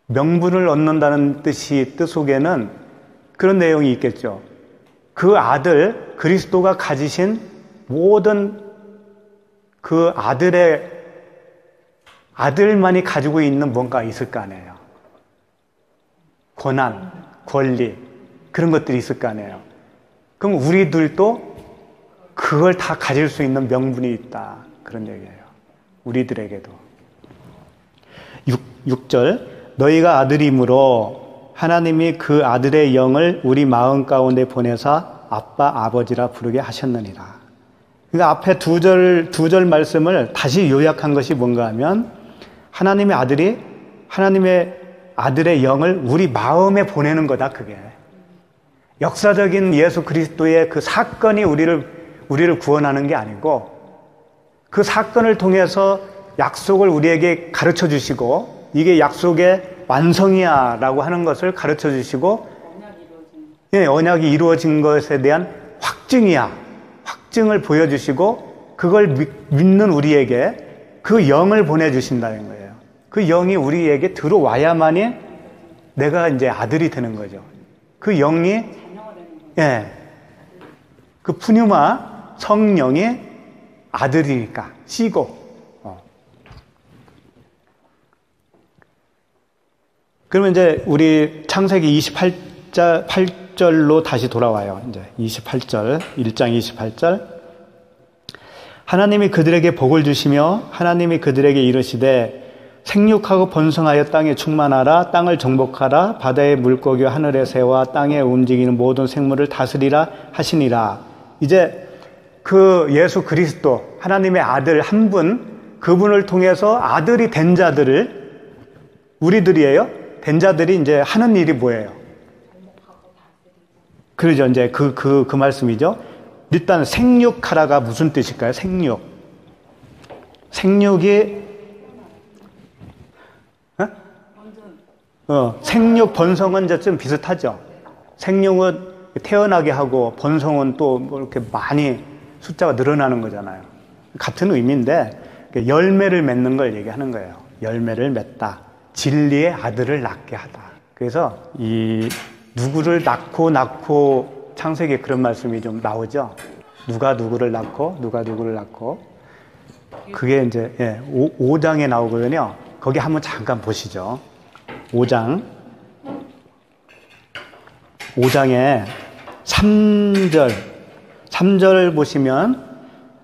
명분을 얻는다는 뜻 속에는 그런 내용이 있겠죠. 그 아들 그리스도가 가지신 모든 그 아들만이 가지고 있는 뭔가 있을 거 아니에요. 권한, 권리 그런 것들이 있을 거 아니에요. 그럼 우리들도 그걸 다 가질 수 있는 명분이 있다. 그런 얘기예요. 우리들에게도. 6절 너희가 아들이므로 하나님이 그 아들의 영을 우리 마음 가운데 보내사 아빠 아버지라 부르게 하셨느니라. 그러니까 앞에 두 절 말씀을 다시 요약한 것이 뭔가 하면 하나님의 아들의 영을 우리 마음에 보내는 거다. 그게 역사적인 예수 그리스도의 그 사건이 우리를 구원하는 게 아니고 그 사건을 통해서 약속을 우리에게 가르쳐 주시고 이게 약속의 완성이야 라고 하는 것을 가르쳐 주시고 언약이 이루어진 것에 대한 확증을 보여주시고 그걸 믿는 우리에게 그 영을 보내주신다는 거예요. 그 영이 우리에게 들어와야만이 내가 이제 아들이 되는 거죠. 그 영이 그 푸뉴마 성령이 아들이니까 씨고. 그러면 이제 우리 창세기 28절로 다시 돌아와요. 이제 28절, 1장 28절. 하나님이 그들에게 복을 주시며 하나님이 그들에게 이르시되 생육하고 번성하여 땅에 충만하라. 땅을 정복하라. 바다의 물고기와 하늘의 새와 땅에 움직이는 모든 생물을 다스리라 하시니라. 이제 그 예수 그리스도 하나님의 아들 한 분, 그분을 통해서 아들이 된 자들을 우리들이에요. 된 자들이 이제 하는 일이 뭐예요? 그러죠. 이제 그 말씀이죠. 일단 생육하라가 무슨 뜻일까요? 생육이 생육 번성은 이제 좀 비슷하죠. 생육은 태어나게 하고 번성은 또 뭐 이렇게 많이 숫자가 늘어나는 거잖아요. 같은 의미인데 열매를 맺는 걸 얘기하는 거예요. 열매를 맺다. 진리의 아들을 낳게 하다. 그래서 이 누구를 낳고 창세기에 그런 말씀이 좀 나오죠. 누가 누구를 낳고 그게 이제 5장에 나오거든요. 거기 한번 잠깐 보시죠. 5장에 3절 보시면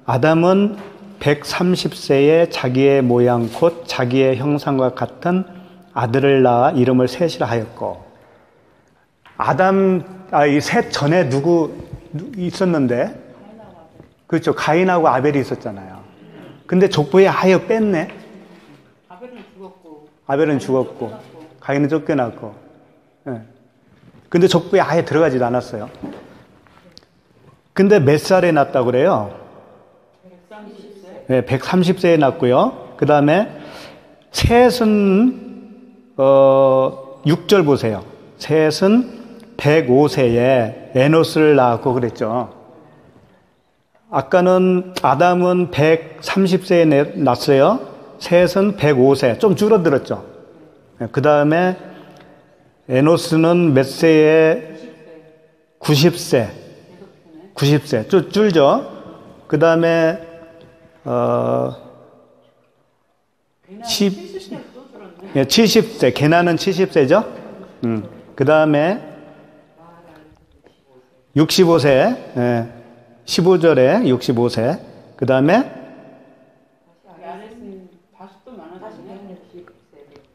아담은 130세에 자기의 모양 곧 자기의 형상과 같은 아들을 낳아 이름을 셋이라 하였고 이 셋 전에 누구 있었는데 그렇죠. 가인하고 아벨이 있었잖아요. 근데 족보에 아예 뺐네. 아벨은 죽었고 가인은 쫓겨났고. 네. 근데 족보에 아예 들어가지도 않았어요. 근데 몇 살에 낳았다고 그래요? 130세? 네, 130세에 낳았고요. 그 다음에 셋은 6절 보세요. 셋은 105세에 에노스를 낳았고 그랬죠. 아까는 아담은 130세에 낳았어요. 셋은 105세. 좀 줄어들었죠. 그 다음에 에노스는 몇 세에 90세. 90세. 좀 줄죠. 그 다음에 70세. 게나는 70세죠. 그 다음에 65세. 15절에 65세. 그 다음에 야렛은 다시 또 많아지네.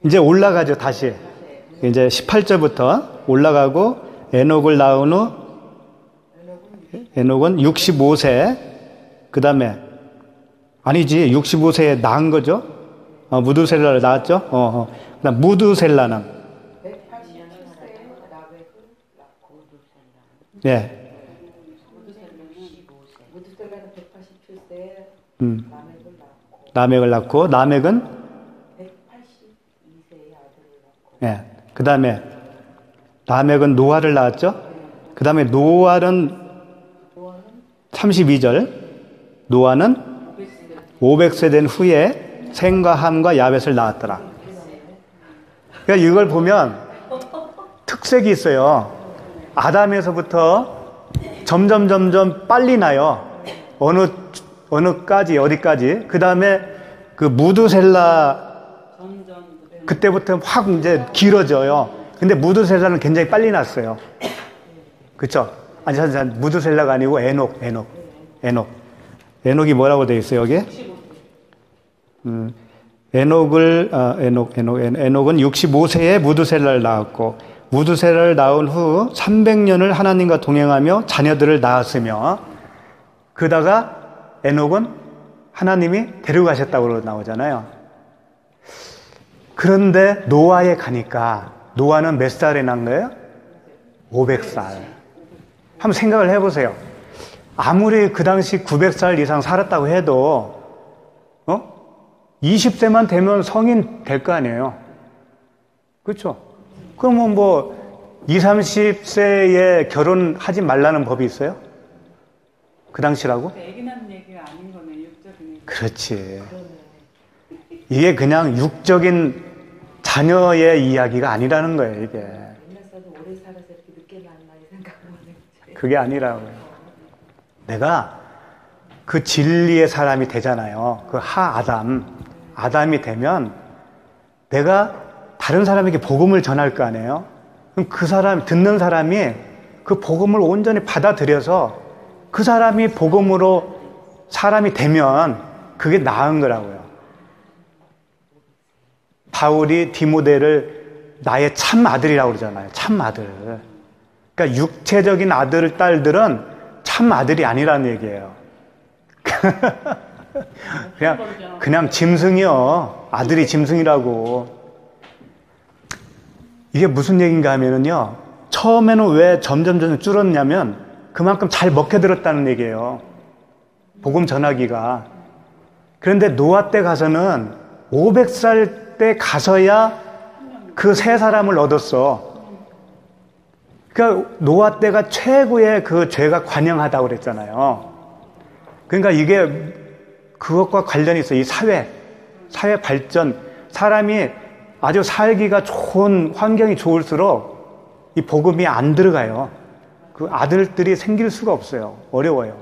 이제 올라가죠, 다시. 이제 18절부터 올라가고, 에녹을 낳은 후, 에녹은 65세. 그 다음에, 아니지, 65세에 낳은 거죠. 무두셀라를 낳았죠. 그 다음, 무두셀라는. 187세에 라멕을 낳고 예. 무드셀라는 187세에 라멕을 낳고 라멕을 낳고, 라멕은, 182세에 아들을 낳고 예. 그 다음에, 라멕은 노아를 낳았죠. 그 다음에 노아는 32절, 노아는 500세 된 후에 셈과 함과 야벳을 낳았더라. 그러니까 이걸 보면 특색이 있어요. 아담에서부터 점점 빨리 나요. 어느까지, 어디까지. 그 다음에 그 무두셀라 그때부터 확 이제 길어져요. 근데 무두셀라는 굉장히 빨리 났어요. 그쵸? 아니, 무두셀라가 아니고 에녹이 뭐라고 되어 있어요, 여기? 에녹은 65세에 무두셀라를 낳았고, 무두셀라를 낳은 후 300년을 하나님과 동행하며 자녀들을 낳았으며, 그러다가 에녹은 하나님이 데려가셨다고 나오잖아요. 그런데 노아에 가니까, 노아는 몇 살에 난 거예요? 500살. 한번 생각을 해보세요. 아무리 그 당시 900살 이상 살았다고 해도 20세만 되면 성인 될 거 아니에요. 그렇죠? 그러면 뭐 20, 30세에 결혼하지 말라는 법이 있어요? 그 당시라고? 애기 낳는 얘기가 아닌 거네, 육적인 얘기. 그렇지. 이게 그냥 육적인 자녀의 이야기가 아니라는 거예요, 이게. 옛날 사람도 오래 살아서 이렇게 늦게 낳나 이 생각하면 그게 아니라고요. 내가 그 진리의 사람이 되잖아요. 그 아담이 되면 내가 다른 사람에게 복음을 전할 거 아니에요. 그럼 그 사람, 듣는 사람이 그 복음을 온전히 받아들여서 그 사람이 복음으로 사람이 되면 그게 나은 거라고요. 바울이 디모데를 나의 참 아들이라고 그러잖아요. 참 아들. 그러니까 육체적인 아들, 딸들은 참 아들이 아니라는 얘기예요. 그냥 짐승이요. 아들이 짐승이라고. 이게 무슨 얘기인가 하면은요. 처음에는 왜 점점 줄었냐면 그만큼 잘 먹혀들었다는 얘기예요. 복음 전하기가. 그런데 노아 때 가서는 500살 때 가서야 그 세 사람을 얻었어. 그러니까 노아 때가 최고의 그 죄가 관영하다고 그랬잖아요. 그러니까 이게 그것과 관련이 있어요. 이 사회 발전, 사람이 아주 살기가 좋은 환경이 좋을수록 이 복음이 안 들어가요. 그 아들들이 생길 수가 없어요. 어려워요.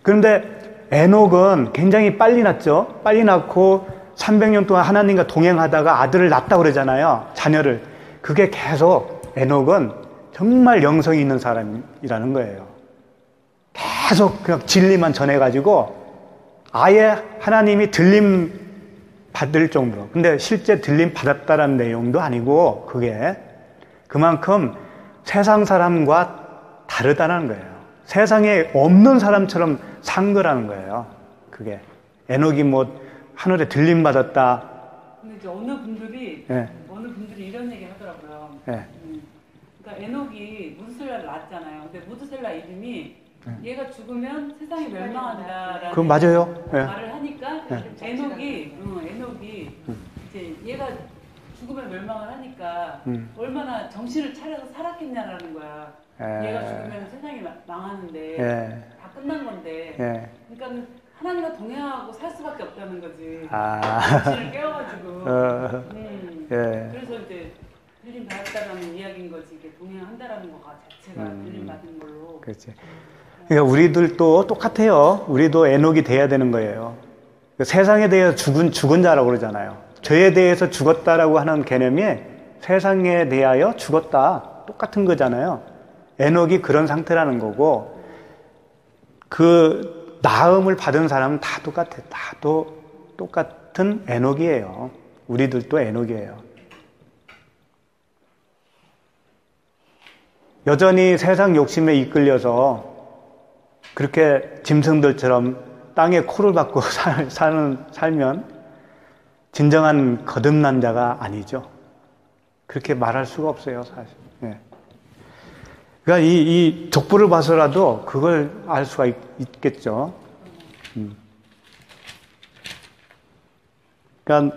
그런데 에녹은 굉장히 빨리 낳죠. 빨리 낳고 300년 동안 하나님과 동행하다가 아들을 낳았다고 그러잖아요. 자녀를. 그게 계속 에녹은 정말 영성이 있는 사람이라는 거예요. 계속 그냥 진리만 전해가지고 아예 하나님이 들림 받을 정도로. 근데 실제 들림 받았다는 내용도 아니고 그게 그만큼 세상 사람과 다르다는 거예요. 세상에 없는 사람처럼 산 거라는 거예요. 그게. 에녹이 뭐 하늘에 들림 받았다. 근데 이제 어느 분들이 예. 이런 얘기 하더라고요. 예. 그러니까 그러니까 에녹이 무드셀라를 낳았잖아요. 근데 무드셀라 이름이 얘가 죽으면 세상이 멸망한다라는 그거 맞아요. 예. 말을 하니까 에녹이 이제 얘가 죽으면 멸망을 하니까 얼마나 정신을 차려서 살았겠냐라는 거야. 얘가 죽으면 세상이 망하는데 다 끝난 건데. 그러니까 하나님과 동행하고 살 수밖에 없다는 거지. 정신을 깨워가지고. 그래서 이제 들림 받았다라는 이야기인 거지. 이게 동행한다라는 거가 자체가 들림 받은 걸로. 그렇지. 그러니까 우리들도 똑같아요. 우리도 에녹이 돼야 되는 거예요. 세상에 대해서 죽은 자라고 그러잖아요. 죄에 대해서 죽었다라고 하는 개념이 세상에 대하여 죽었다. 똑같은 거잖아요. 에녹이 그런 상태라는 거고, 그 나음을 받은 사람은 다 똑같아. 다 똑같은 에녹이에요. 우리들도 에녹이에요. 여전히 세상 욕심에 이끌려서 그렇게 짐승들처럼 땅에 코를 박고 살면 진정한 거듭난 자가 아니죠. 그렇게 말할 수가 없어요, 사실. 그러니까 이 족보를 봐서라도 그걸 알 수가 있겠죠. 그러니까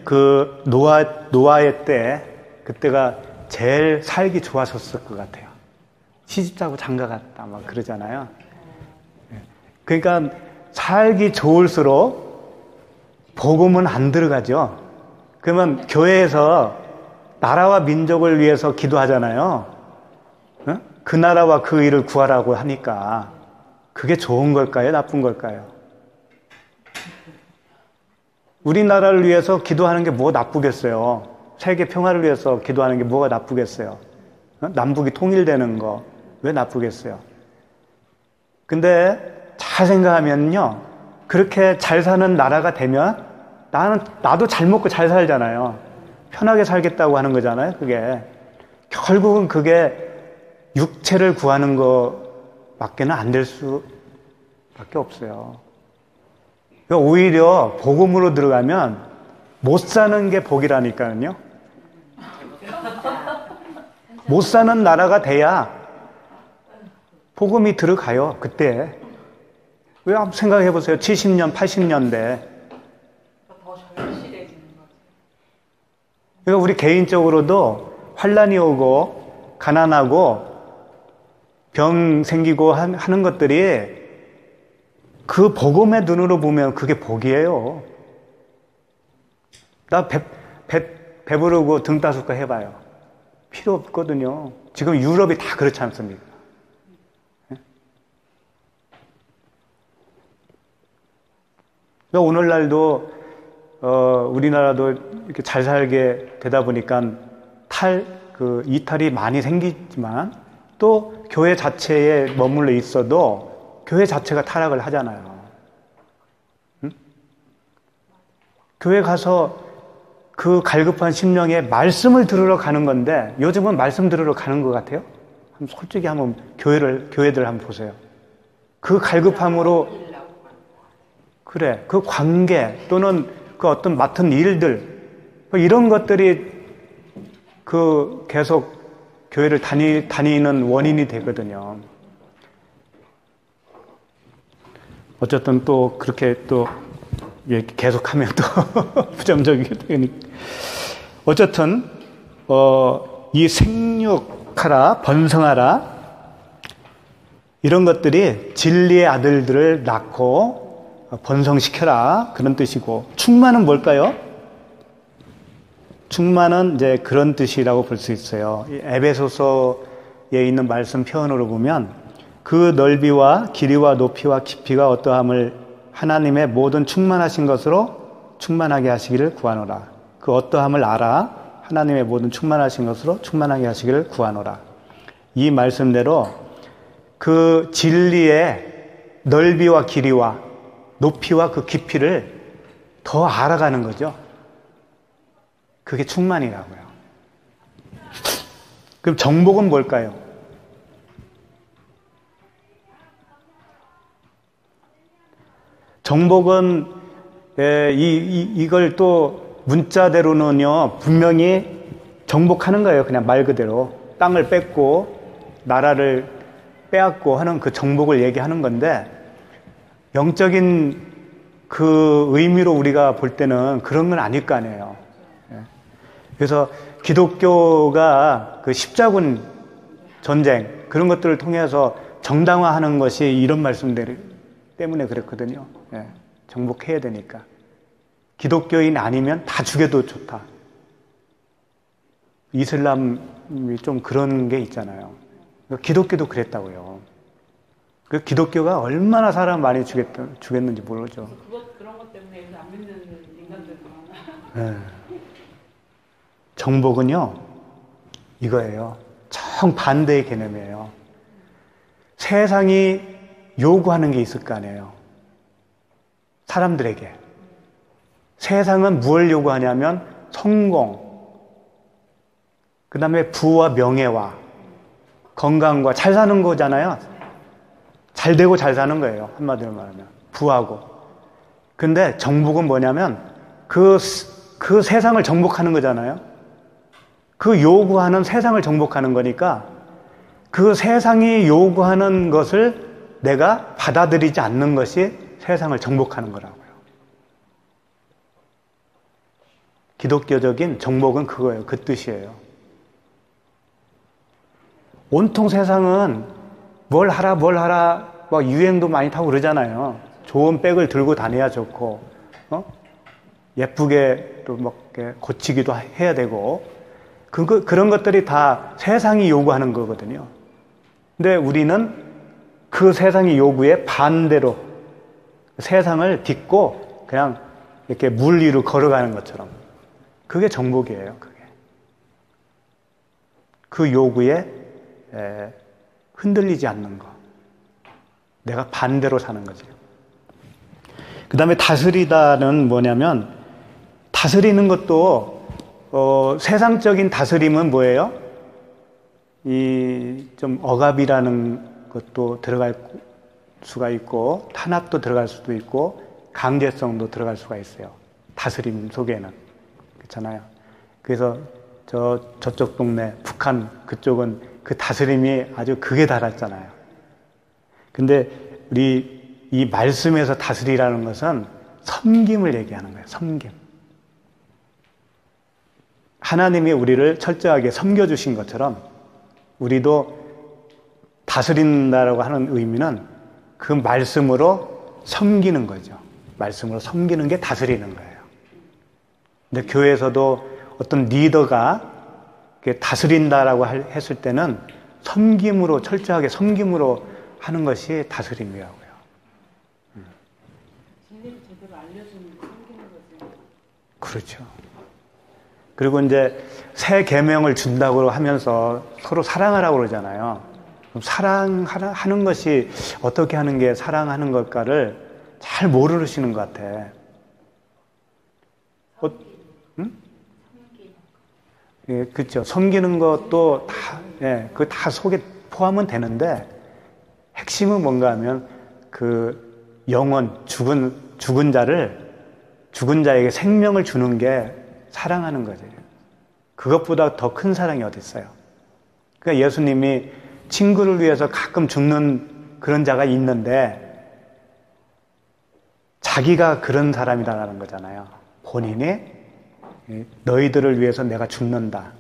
그 노아의 때, 그때가 제일 살기 좋았었을 것 같아요. 시집자고 장가갔다 막 그러잖아요. 그러니까 살기 좋을수록 복음은 안 들어가죠. 그러면 교회에서 나라와 민족을 위해서 기도하잖아요. 그 나라와 그 일을 구하라고 하니까 그게 좋은 걸까요? 나쁜 걸까요? 우리나라를 위해서 기도하는 게 뭐 나쁘겠어요? 세계 평화를 위해서 기도하는 게 뭐가 나쁘겠어요? 남북이 통일되는 거 왜 나쁘겠어요? 근데 잘 생각하면요, 그렇게 잘 사는 나라가 되면 나도 잘 먹고 잘 살잖아요. 편하게 살겠다고 하는 거잖아요. 그게 결국은 그게 육체를 구하는 것밖에는 안 될 수밖에 없어요. 그러니까 오히려 복음으로 들어가면 못 사는 게 복이라니까요. 못 사는 나라가 돼야 복음이 들어가요. 그때 왜 한번 생각해 보세요. 70년, 80년대. 더 절실해지는 거죠. 그러니까 우리 개인적으로도 환란이 오고 가난하고 병 생기고 하는 것들이 그 복음의 눈으로 보면 그게 복이에요. 나 배부르고 등 따숩고 해봐요. 필요 없거든요. 지금 유럽이 다 그렇지 않습니까? 오늘날도 우리나라도 이렇게 잘 살게 되다 보니까 이탈이 많이 생기지만 또 교회 자체에 머물러 있어도 교회 자체가 타락을 하잖아요. 응? 교회 가서 그 갈급한 심령에 말씀을 들으러 가는 건데 요즘은 말씀 들으러 가는 것 같아요? 솔직히 한번 교회들 한번 보세요. 그 갈급함으로 그래, 그 관계 또는 그 어떤 맡은 일들 이런 것들이 그 계속 교회를 다니는 원인이 되거든요. 어쨌든 또 그렇게 또 계속하면 또 부정적이게 되니까. 어쨌든 이 생육하라, 번성하라 이런 것들이 진리의 아들들을 낳고 번성시켜라 그런 뜻이고, 충만은 뭘까요? 충만은 이제 그런 뜻이라고 볼 수 있어요. 에베소서에 있는 말씀 표현으로 보면 그 넓이와 길이와 높이와 깊이가 어떠함을 하나님의 모든 충만하신 것으로 충만하게 하시기를 구하노라. 그 어떠함을 알아 하나님의 모든 충만하신 것으로 충만하게 하시기를 구하노라. 이 말씀대로 그 진리의 넓이와 길이와 높이와 그 깊이를 더 알아가는 거죠. 그게 충만이라고요. 그럼 정복은 뭘까요? 정복은 이걸 또 문자대로는요 분명히 정복하는 거예요. 그냥 말 그대로 땅을 뺏고 나라를 빼앗고 하는 그 정복을 얘기하는 건데, 영적인 그 의미로 우리가 볼 때는 그런 건 아닐 거 아니에요. 그래서 기독교가 그 십자군 전쟁 그런 것들을 통해서 정당화하는 것이 이런 말씀들 때문에 그랬거든요. 정복해야 되니까. 기독교인 아니면 다 죽여도 좋다. 이슬람이 좀 그런 게 있잖아요. 기독교도 그랬다고요. 그 기독교가 얼마나 사람 많이 죽였는지 모르죠. 그런 것 때문에 요새 안 믿는 인간들 많아. 정복은요, 이거예요. 정반대의 개념이에요. 세상이 요구하는 게 있을 거 아니에요. 사람들에게. 세상은 무엇을 요구하냐면 성공, 그 다음에 부와 명예와 건강과 잘 사는 거잖아요. 잘 되고 잘 사는 거예요. 한마디로 말하면. 부하고. 근데 정복은 뭐냐면 그 세상을 정복하는 거잖아요. 그 요구하는 세상을 정복하는 거니까 그 세상이 요구하는 것을 내가 받아들이지 않는 것이 세상을 정복하는 거라고요. 기독교적인 정복은 그거예요. 그 뜻이에요. 온통 세상은 뭘 하라 막 유행도 많이 타고 그러잖아요. 좋은 백을 들고 다녀야 좋고, 예쁘게 또 막 고치기도 해야 되고, 그런 것들이 다 세상이 요구하는 거거든요. 근데 우리는 그 세상의 요구에 반대로 세상을 딛고 그냥 이렇게 물 위로 걸어가는 것처럼. 그게 정복이에요, 그게. 그 요구에 흔들리지 않는 거. 내가 반대로 사는 거지. 그 다음에 다스리다는 뭐냐면, 다스리는 것도, 세상적인 다스림은 뭐예요? 좀 억압이라는 것도 들어갈 수가 있고, 탄압도 들어갈 수도 있고, 강제성도 들어갈 수가 있어요. 다스림 속에는. 그렇잖아요. 그래서 저쪽 동네, 북한 그쪽은 그 다스림이 아주 극에 달했잖아요. 근데 우리 이 말씀에서 다스리라는 것은 섬김을 얘기하는 거예요. 섬김. 하나님이 우리를 철저하게 섬겨주신 것처럼 우리도 다스린다라고 하는 의미는 그 말씀으로 섬기는 거죠. 말씀으로 섬기는 게 다스리는 거예요. 근데 교회에서도 어떤 리더가 다스린다라고 했을 때는 섬김으로, 철저하게 섬김으로 하는 것이 다스림이라고요. 진리를 제대로 알려주는 섬기는 거죠. 그렇죠. 그리고 이제 새 계명을 준다고 하면서 서로 사랑하라고 그러잖아요. 그럼 사랑하는 것이 어떻게 하는 게 사랑하는 걸까를 잘 모르시는 것 같아. 응? 예, 그렇죠. 섬기는 것도 다, 그 다 속에 포함은 되는데, 핵심은 뭔가 하면, 그 영혼, 죽은 자에게 생명을 주는 게 사랑하는 거죠. 그것보다 더 큰 사랑이 어디 있어요? 그러니까 예수님이 친구를 위해서 가끔 죽는 그런 자가 있는데, 자기가 그런 사람이라는 거잖아요. 본인이 너희들을 위해서 내가 죽는다.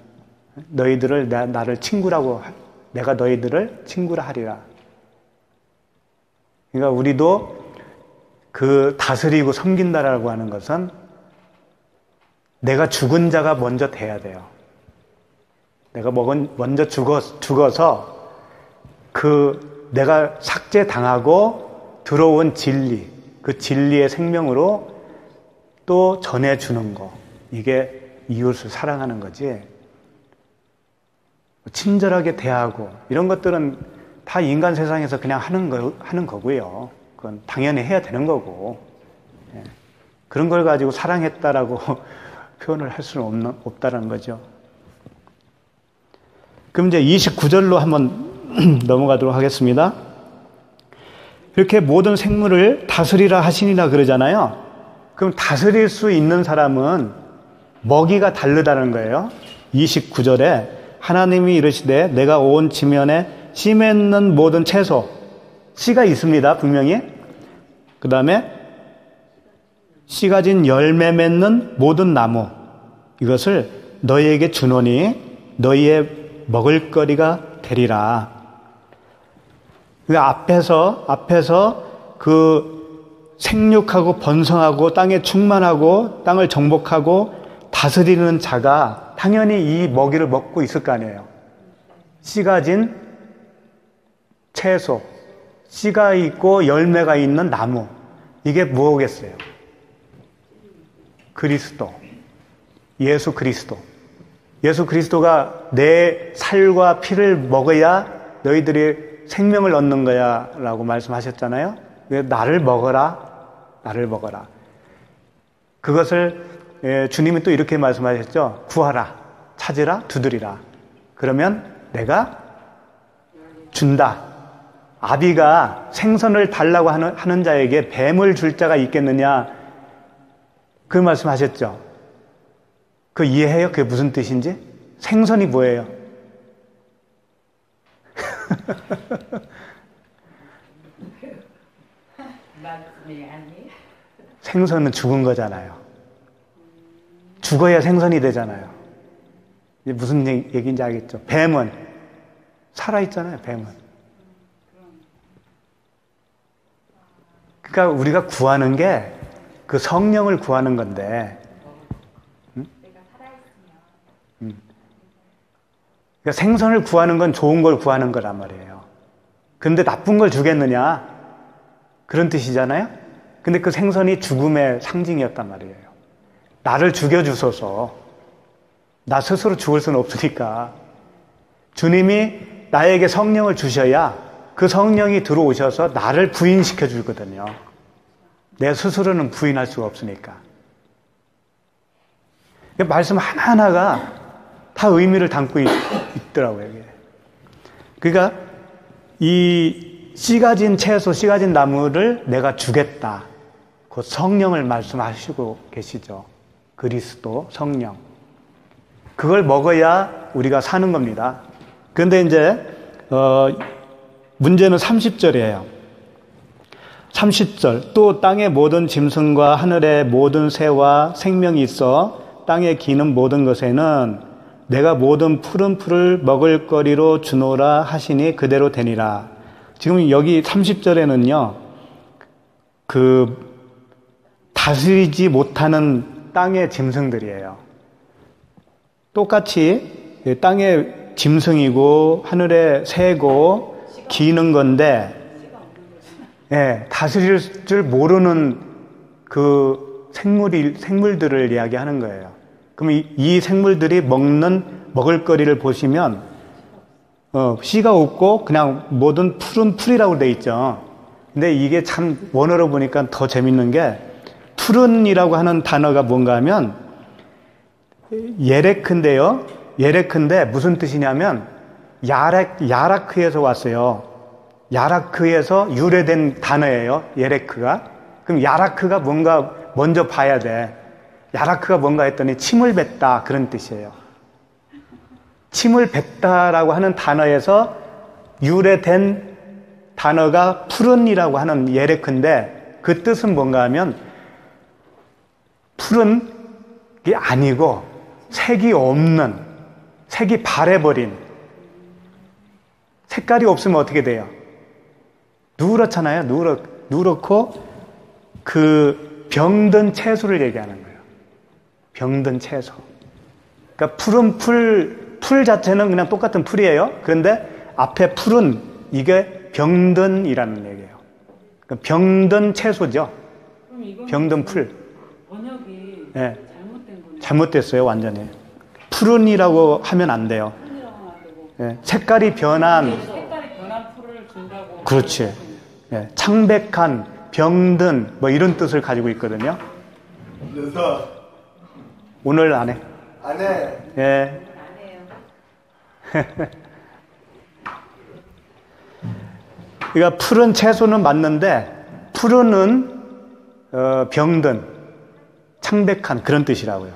너희들을 나를 친구라고, 내가 너희들을 친구라 하리라. 그러니까 우리도 그 다스리고 섬긴다라고 하는 것은 내가 죽은 자가 먼저 돼야 돼요. 내가 먼저 죽어서 그 내가 삭제당하고 들어온 진리, 그 진리의 생명으로 또 전해주는 거. 이게 이웃을 사랑하는 거지. 친절하게 대하고 이런 것들은 다 인간 세상에서 그냥 하는 거고요. 그건 당연히 해야 되는 거고. 그런 걸 가지고 사랑했다라고 표현을 할 수는 없다는 거죠. 그럼 이제 29절로 한번 넘어가도록 하겠습니다. 이렇게 모든 생물을 다스리라 하시니라 그러잖아요. 그럼 다스릴 수 있는 사람은 먹이가 다르다는 거예요. 29절에 하나님이 이르시되 내가 온 지면에 씨 맺는 모든 채소, 씨가 있습니다. 분명히. 그 다음에 씨 가진 열매 맺는 모든 나무, 이것을 너희에게 주노니 너희의 먹을거리가 되리라. 그 앞에서 그 생육하고 번성하고 땅에 충만하고 땅을 정복하고 다스리는 자가 당연히 이 먹이를 먹고 있을 거 아니에요. 씨 가진 채소, 씨가 있고 열매가 있는 나무, 이게 뭐겠어요? 그리스도, 예수 그리스도. 예수 그리스도가 내 살과 피를 먹어야 너희들이 생명을 얻는 거야 라고 말씀하셨잖아요. 나를 먹어라, 나를 먹어라. 그것을 주님이 또 이렇게 말씀하셨죠. 구하라, 찾으라, 두드리라. 그러면 내가 준다. 아비가 생선을 달라고 하는 자에게 뱀을 줄 자가 있겠느냐, 그 말씀하셨죠. 그 이해해요? 그게 무슨 뜻인지? 생선이 뭐예요? 생선은 죽은 거잖아요. 죽어야 생선이 되잖아요. 이제 무슨 얘기인지 알겠죠? 뱀은 살아있잖아요. 뱀은. 그러니까 우리가 구하는 게 그 성령을 구하는 건데, 그러니까 생선을 구하는 건 좋은 걸 구하는 거란 말이에요. 그런데 나쁜 걸 주겠느냐? 그런 뜻이잖아요. 근데 그 생선이 죽음의 상징이었단 말이에요. 나를 죽여주소서. 나 스스로 죽을 수는 없으니까. 주님이 나에게 성령을 주셔야 그 성령이 들어오셔서 나를 부인시켜 주거든요. 내 스스로는 부인할 수가 없으니까. 말씀 하나하나가 다 의미를 담고 있더라고요. 그러니까 이 씨 가진 채소, 씨 가진 나무를 내가 주겠다. 그 성령을 말씀하시고 계시죠. 그리스도, 성령. 그걸 먹어야 우리가 사는 겁니다. 그런데 이제 문제는 30절이에요. 30절. 또 땅의 모든 짐승과 하늘의 모든 새와 생명이 있어 땅에 기는 모든 것에는 내가 모든 푸른 풀을 먹을 거리로 주노라 하시니 그대로 되니라. 지금 여기 30절에는요, 그 다스리지 못하는 땅의 짐승들이에요. 똑같이 땅의 짐승이고 하늘의 새고 기는 건데, 다스릴 줄 모르는 그 생물들을 이야기하는 거예요. 그럼 이 생물들이 먹을 거리를 보시면 씨가 없고 그냥 모든 푸른 풀이라고 돼 있죠. 근데 이게 참 원어로 보니까 더 재밌는 게, 푸른이라고 하는 단어가 뭔가 하면 예레크인데요. 예레크인데 무슨 뜻이냐면 야라크에서 왔어요. 야라크에서 유래된 단어예요. 예레크가. 그럼 야라크가 뭔가 먼저 봐야 돼. 야라크가 뭔가 했더니 침을 뱉다, 그런 뜻이에요. 침을 뱉다라고 하는 단어에서 유래된 단어가 푸른이라고 하는 예레크인데, 그 뜻은 뭔가 하면 푸른 게 아니고 색이 없는, 색이 바래버린, 색깔이 없으면 어떻게 돼요? 누렇잖아요. 누렇고 그 병든 채소를 얘기하는 거예요. 병든 채소. 그러니까 푸른 풀 자체는 그냥 똑같은 풀이에요. 그런데 앞에 풀은 이게 병든이라는 얘기예요. 그러니까 병든 채소죠. 병든 풀. 번역이 네. 잘못된 거예요. 잘못됐어요, 완전히. 푸른이라고 하면 안 돼요. 네. 색깔이 변한 풀을 준다고. 그렇지. 네. 창백한, 병든, 뭐 이런 뜻을 가지고 있거든요. 그래서 오늘 안 해. 안 해. 예. 안 해요. 그러니까 푸른 채소는 맞는데, 푸른은 병든, 창백한 그런 뜻이라고요.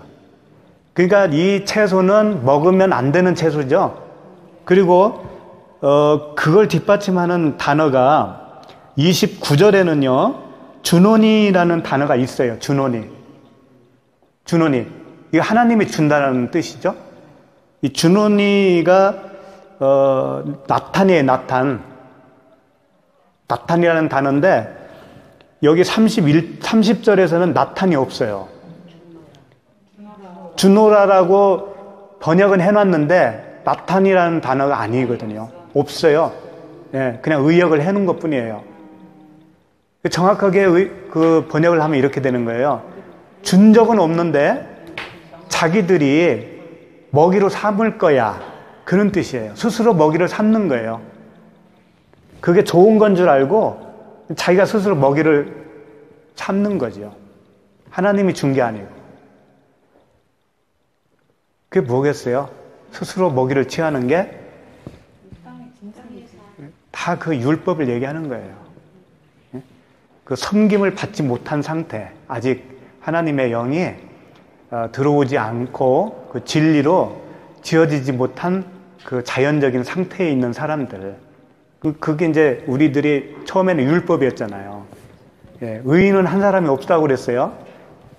그러니까 이 채소는 먹으면 안 되는 채소죠. 그리고 그걸 뒷받침하는 단어가 29절에는요. 준원이라는 단어가 있어요. 준원이. 이거 하나님이 준다는 뜻이죠. 이 준원이가 나탄이에요. 나탄이라는 단어인데 여기 30절에서는 나탄이 없어요. 주노라라고 번역은 해놨는데 나탄이라는 단어가 아니거든요. 없어요. 예, 그냥 의역을 해놓은 것 뿐이에요. 정확하게 그 번역을 하면 이렇게 되는 거예요. 준 적은 없는데 자기들이 먹이로 삼을 거야. 그런 뜻이에요. 스스로 먹이를 삼는 거예요. 그게 좋은 건 줄 알고 자기가 스스로 먹이를 삼는 거죠. 하나님이 준 게 아니고. 그게 뭐겠어요? 스스로 먹이를 취하는 게 다 그 율법을 얘기하는 거예요. 그 섬김을 받지 못한 상태, 아직 하나님의 영이 들어오지 않고 그 진리로 지어지지 못한 그 자연적인 상태에 있는 사람들. 그게 이제 우리들이 처음에는 율법이었잖아요. 예, 의인은 한 사람이 없다고 그랬어요.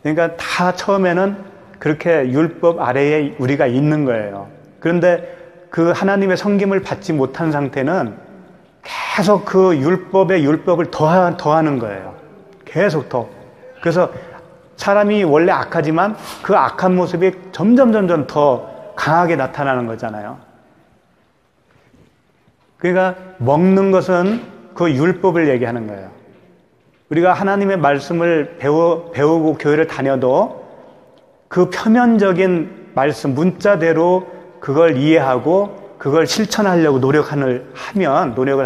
그러니까 다 처음에는 그렇게 율법 아래에 우리가 있는 거예요. 그런데 그 하나님의 섬김을 받지 못한 상태는 계속 그 율법에 율법을 더하는 거예요. 계속 더. 그래서 사람이 원래 악하지만 그 악한 모습이 점점 더 강하게 나타나는 거잖아요. 그러니까 먹는 것은 그 율법을 얘기하는 거예요. 우리가 하나님의 말씀을 배우고 교회를 다녀도 그 표면적인 말씀, 문자대로 그걸 이해하고 그걸 실천하려고 노력을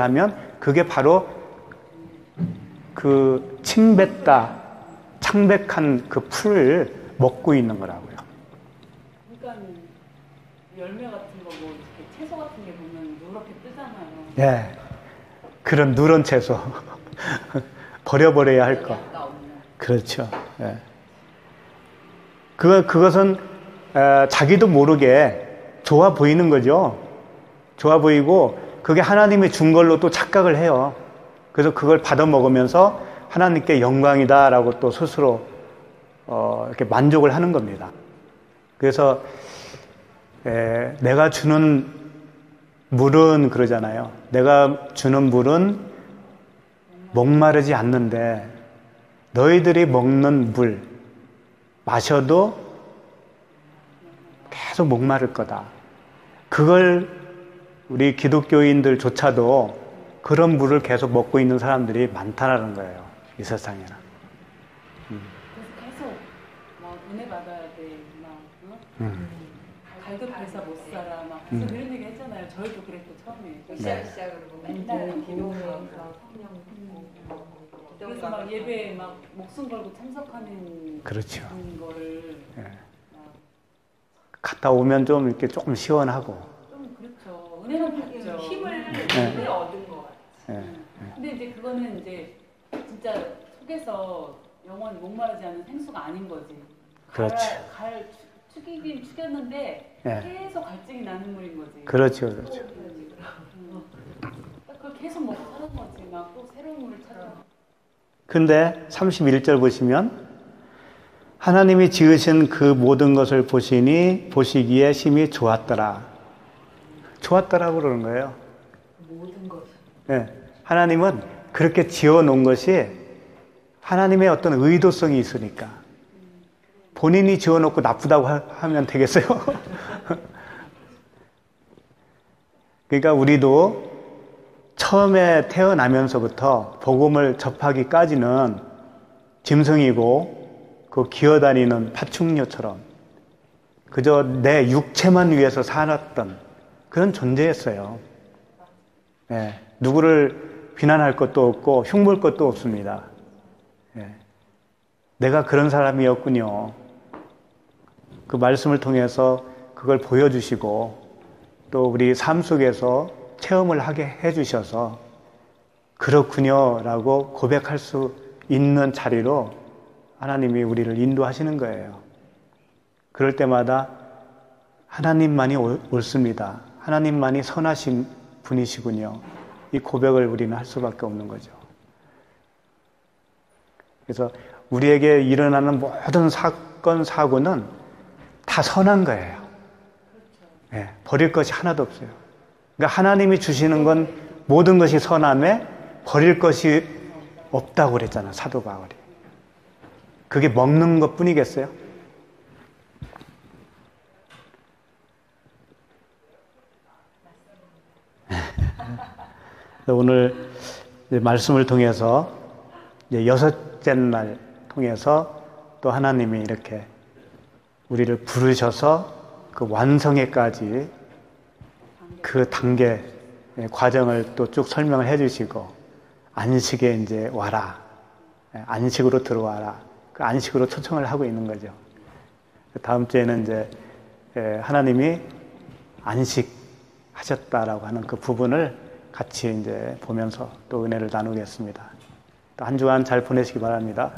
하면 그게 바로 그 창백한 그 풀을 먹고 있는 거라고요. 그러니까 열매 같은 거 뭐 채소 같은 게 보면 누렇게 뜨잖아요. 예, 그런 누런 채소 버려야 할 거. 그렇죠. 예. 그것은 자기도 모르게 좋아 보이는 거죠. 좋아 보이고 그게 하나님이 준 걸로 또 착각을 해요. 그래서 그걸 받아 먹으면서 하나님께 영광이다라고 또 스스로 이렇게 만족을 하는 겁니다. 그래서 내가 주는 물은 그러잖아요. 내가 주는 물은 목마르지 않는데 너희들이 먹는 물 마셔도 계속 목마를 거다. 그걸 우리 기독교인들조차도 그런 물을 계속 먹고 있는 사람들이 많다라는 거예요. 이 세상에는. 그래서 계속 막 은혜 받아야 돼, 막 갈급해서 못 살아, 막 그래서 그런 얘기 했잖아요. 저희도 그랬고 처음에. 시작으로 맨날 기도하고 성령 듣고 그래서 막 예배에 막 목숨 걸고 참석하는 그렇죠. 거를 갔다 오면 좀 이렇게 조금 시원하고. 좀 그렇죠. 은혜는 받죠. 힘을 얻은 것 같아요. 근데 이제 그거는 이제 진짜 속에서 영원히 목마르지 않는 생수가 아닌 거지. 그렇죠. 축이긴 축였는데 계속 갈증이 나는 물인 거지. 그렇죠. 그걸 계속 먹고 사는 거지. 막 또 새로운 물을 찾아. 근데 31절 보시면 하나님이 지으신 그 모든 것을 보시기에 심히 좋았더라. 좋았더라고 그러는 거예요. 모든 것. 네. 하나님은 그렇게 지어놓은 것이 하나님의 어떤 의도성이 있으니까. 본인이 지어놓고 나쁘다고 하면 되겠어요? 그러니까 우리도 처음에 태어나면서부터 복음을 접하기까지는 짐승이고 그 기어다니는 파충류처럼 그저 내 육체만 위해서 살았던 그런 존재였어요. 네. 누구를 비난할 것도 없고 흉볼 것도 없습니다. 네. 내가 그런 사람이었군요. 그 말씀을 통해서 그걸 보여주시고 또 우리 삶 속에서 체험을 하게 해주셔서 그렇군요 라고 고백할 수 있는 자리로 하나님이 우리를 인도하시는 거예요. 그럴 때마다 하나님만이 옳습니다. 하나님만이 선하신 분이시군요. 이 고백을 우리는 할 수밖에 없는 거죠. 그래서 우리에게 일어나는 모든 사건, 사고는 다 선한 거예요. 네, 버릴 것이 하나도 없어요. 그러니까 하나님이 주시는 건 모든 것이 선함에 버릴 것이 없다고 그랬잖아, 사도 바울이. 그게 먹는 것 뿐이겠어요? 오늘 말씀을 통해서 여섯째 날 통해서 또 하나님이 이렇게 우리를 부르셔서 그 완성에까지 그 단계 과정을 또 쭉 설명을 해주시고 안식에 이제 와라, 안식으로 들어와라, 그 안식으로 초청을 하고 있는 거죠. 다음 주에는 이제 하나님이 안식하셨다라고 하는 그 부분을 같이 이제 보면서 또 은혜를 나누겠습니다. 또 한 주간 잘 보내시기 바랍니다.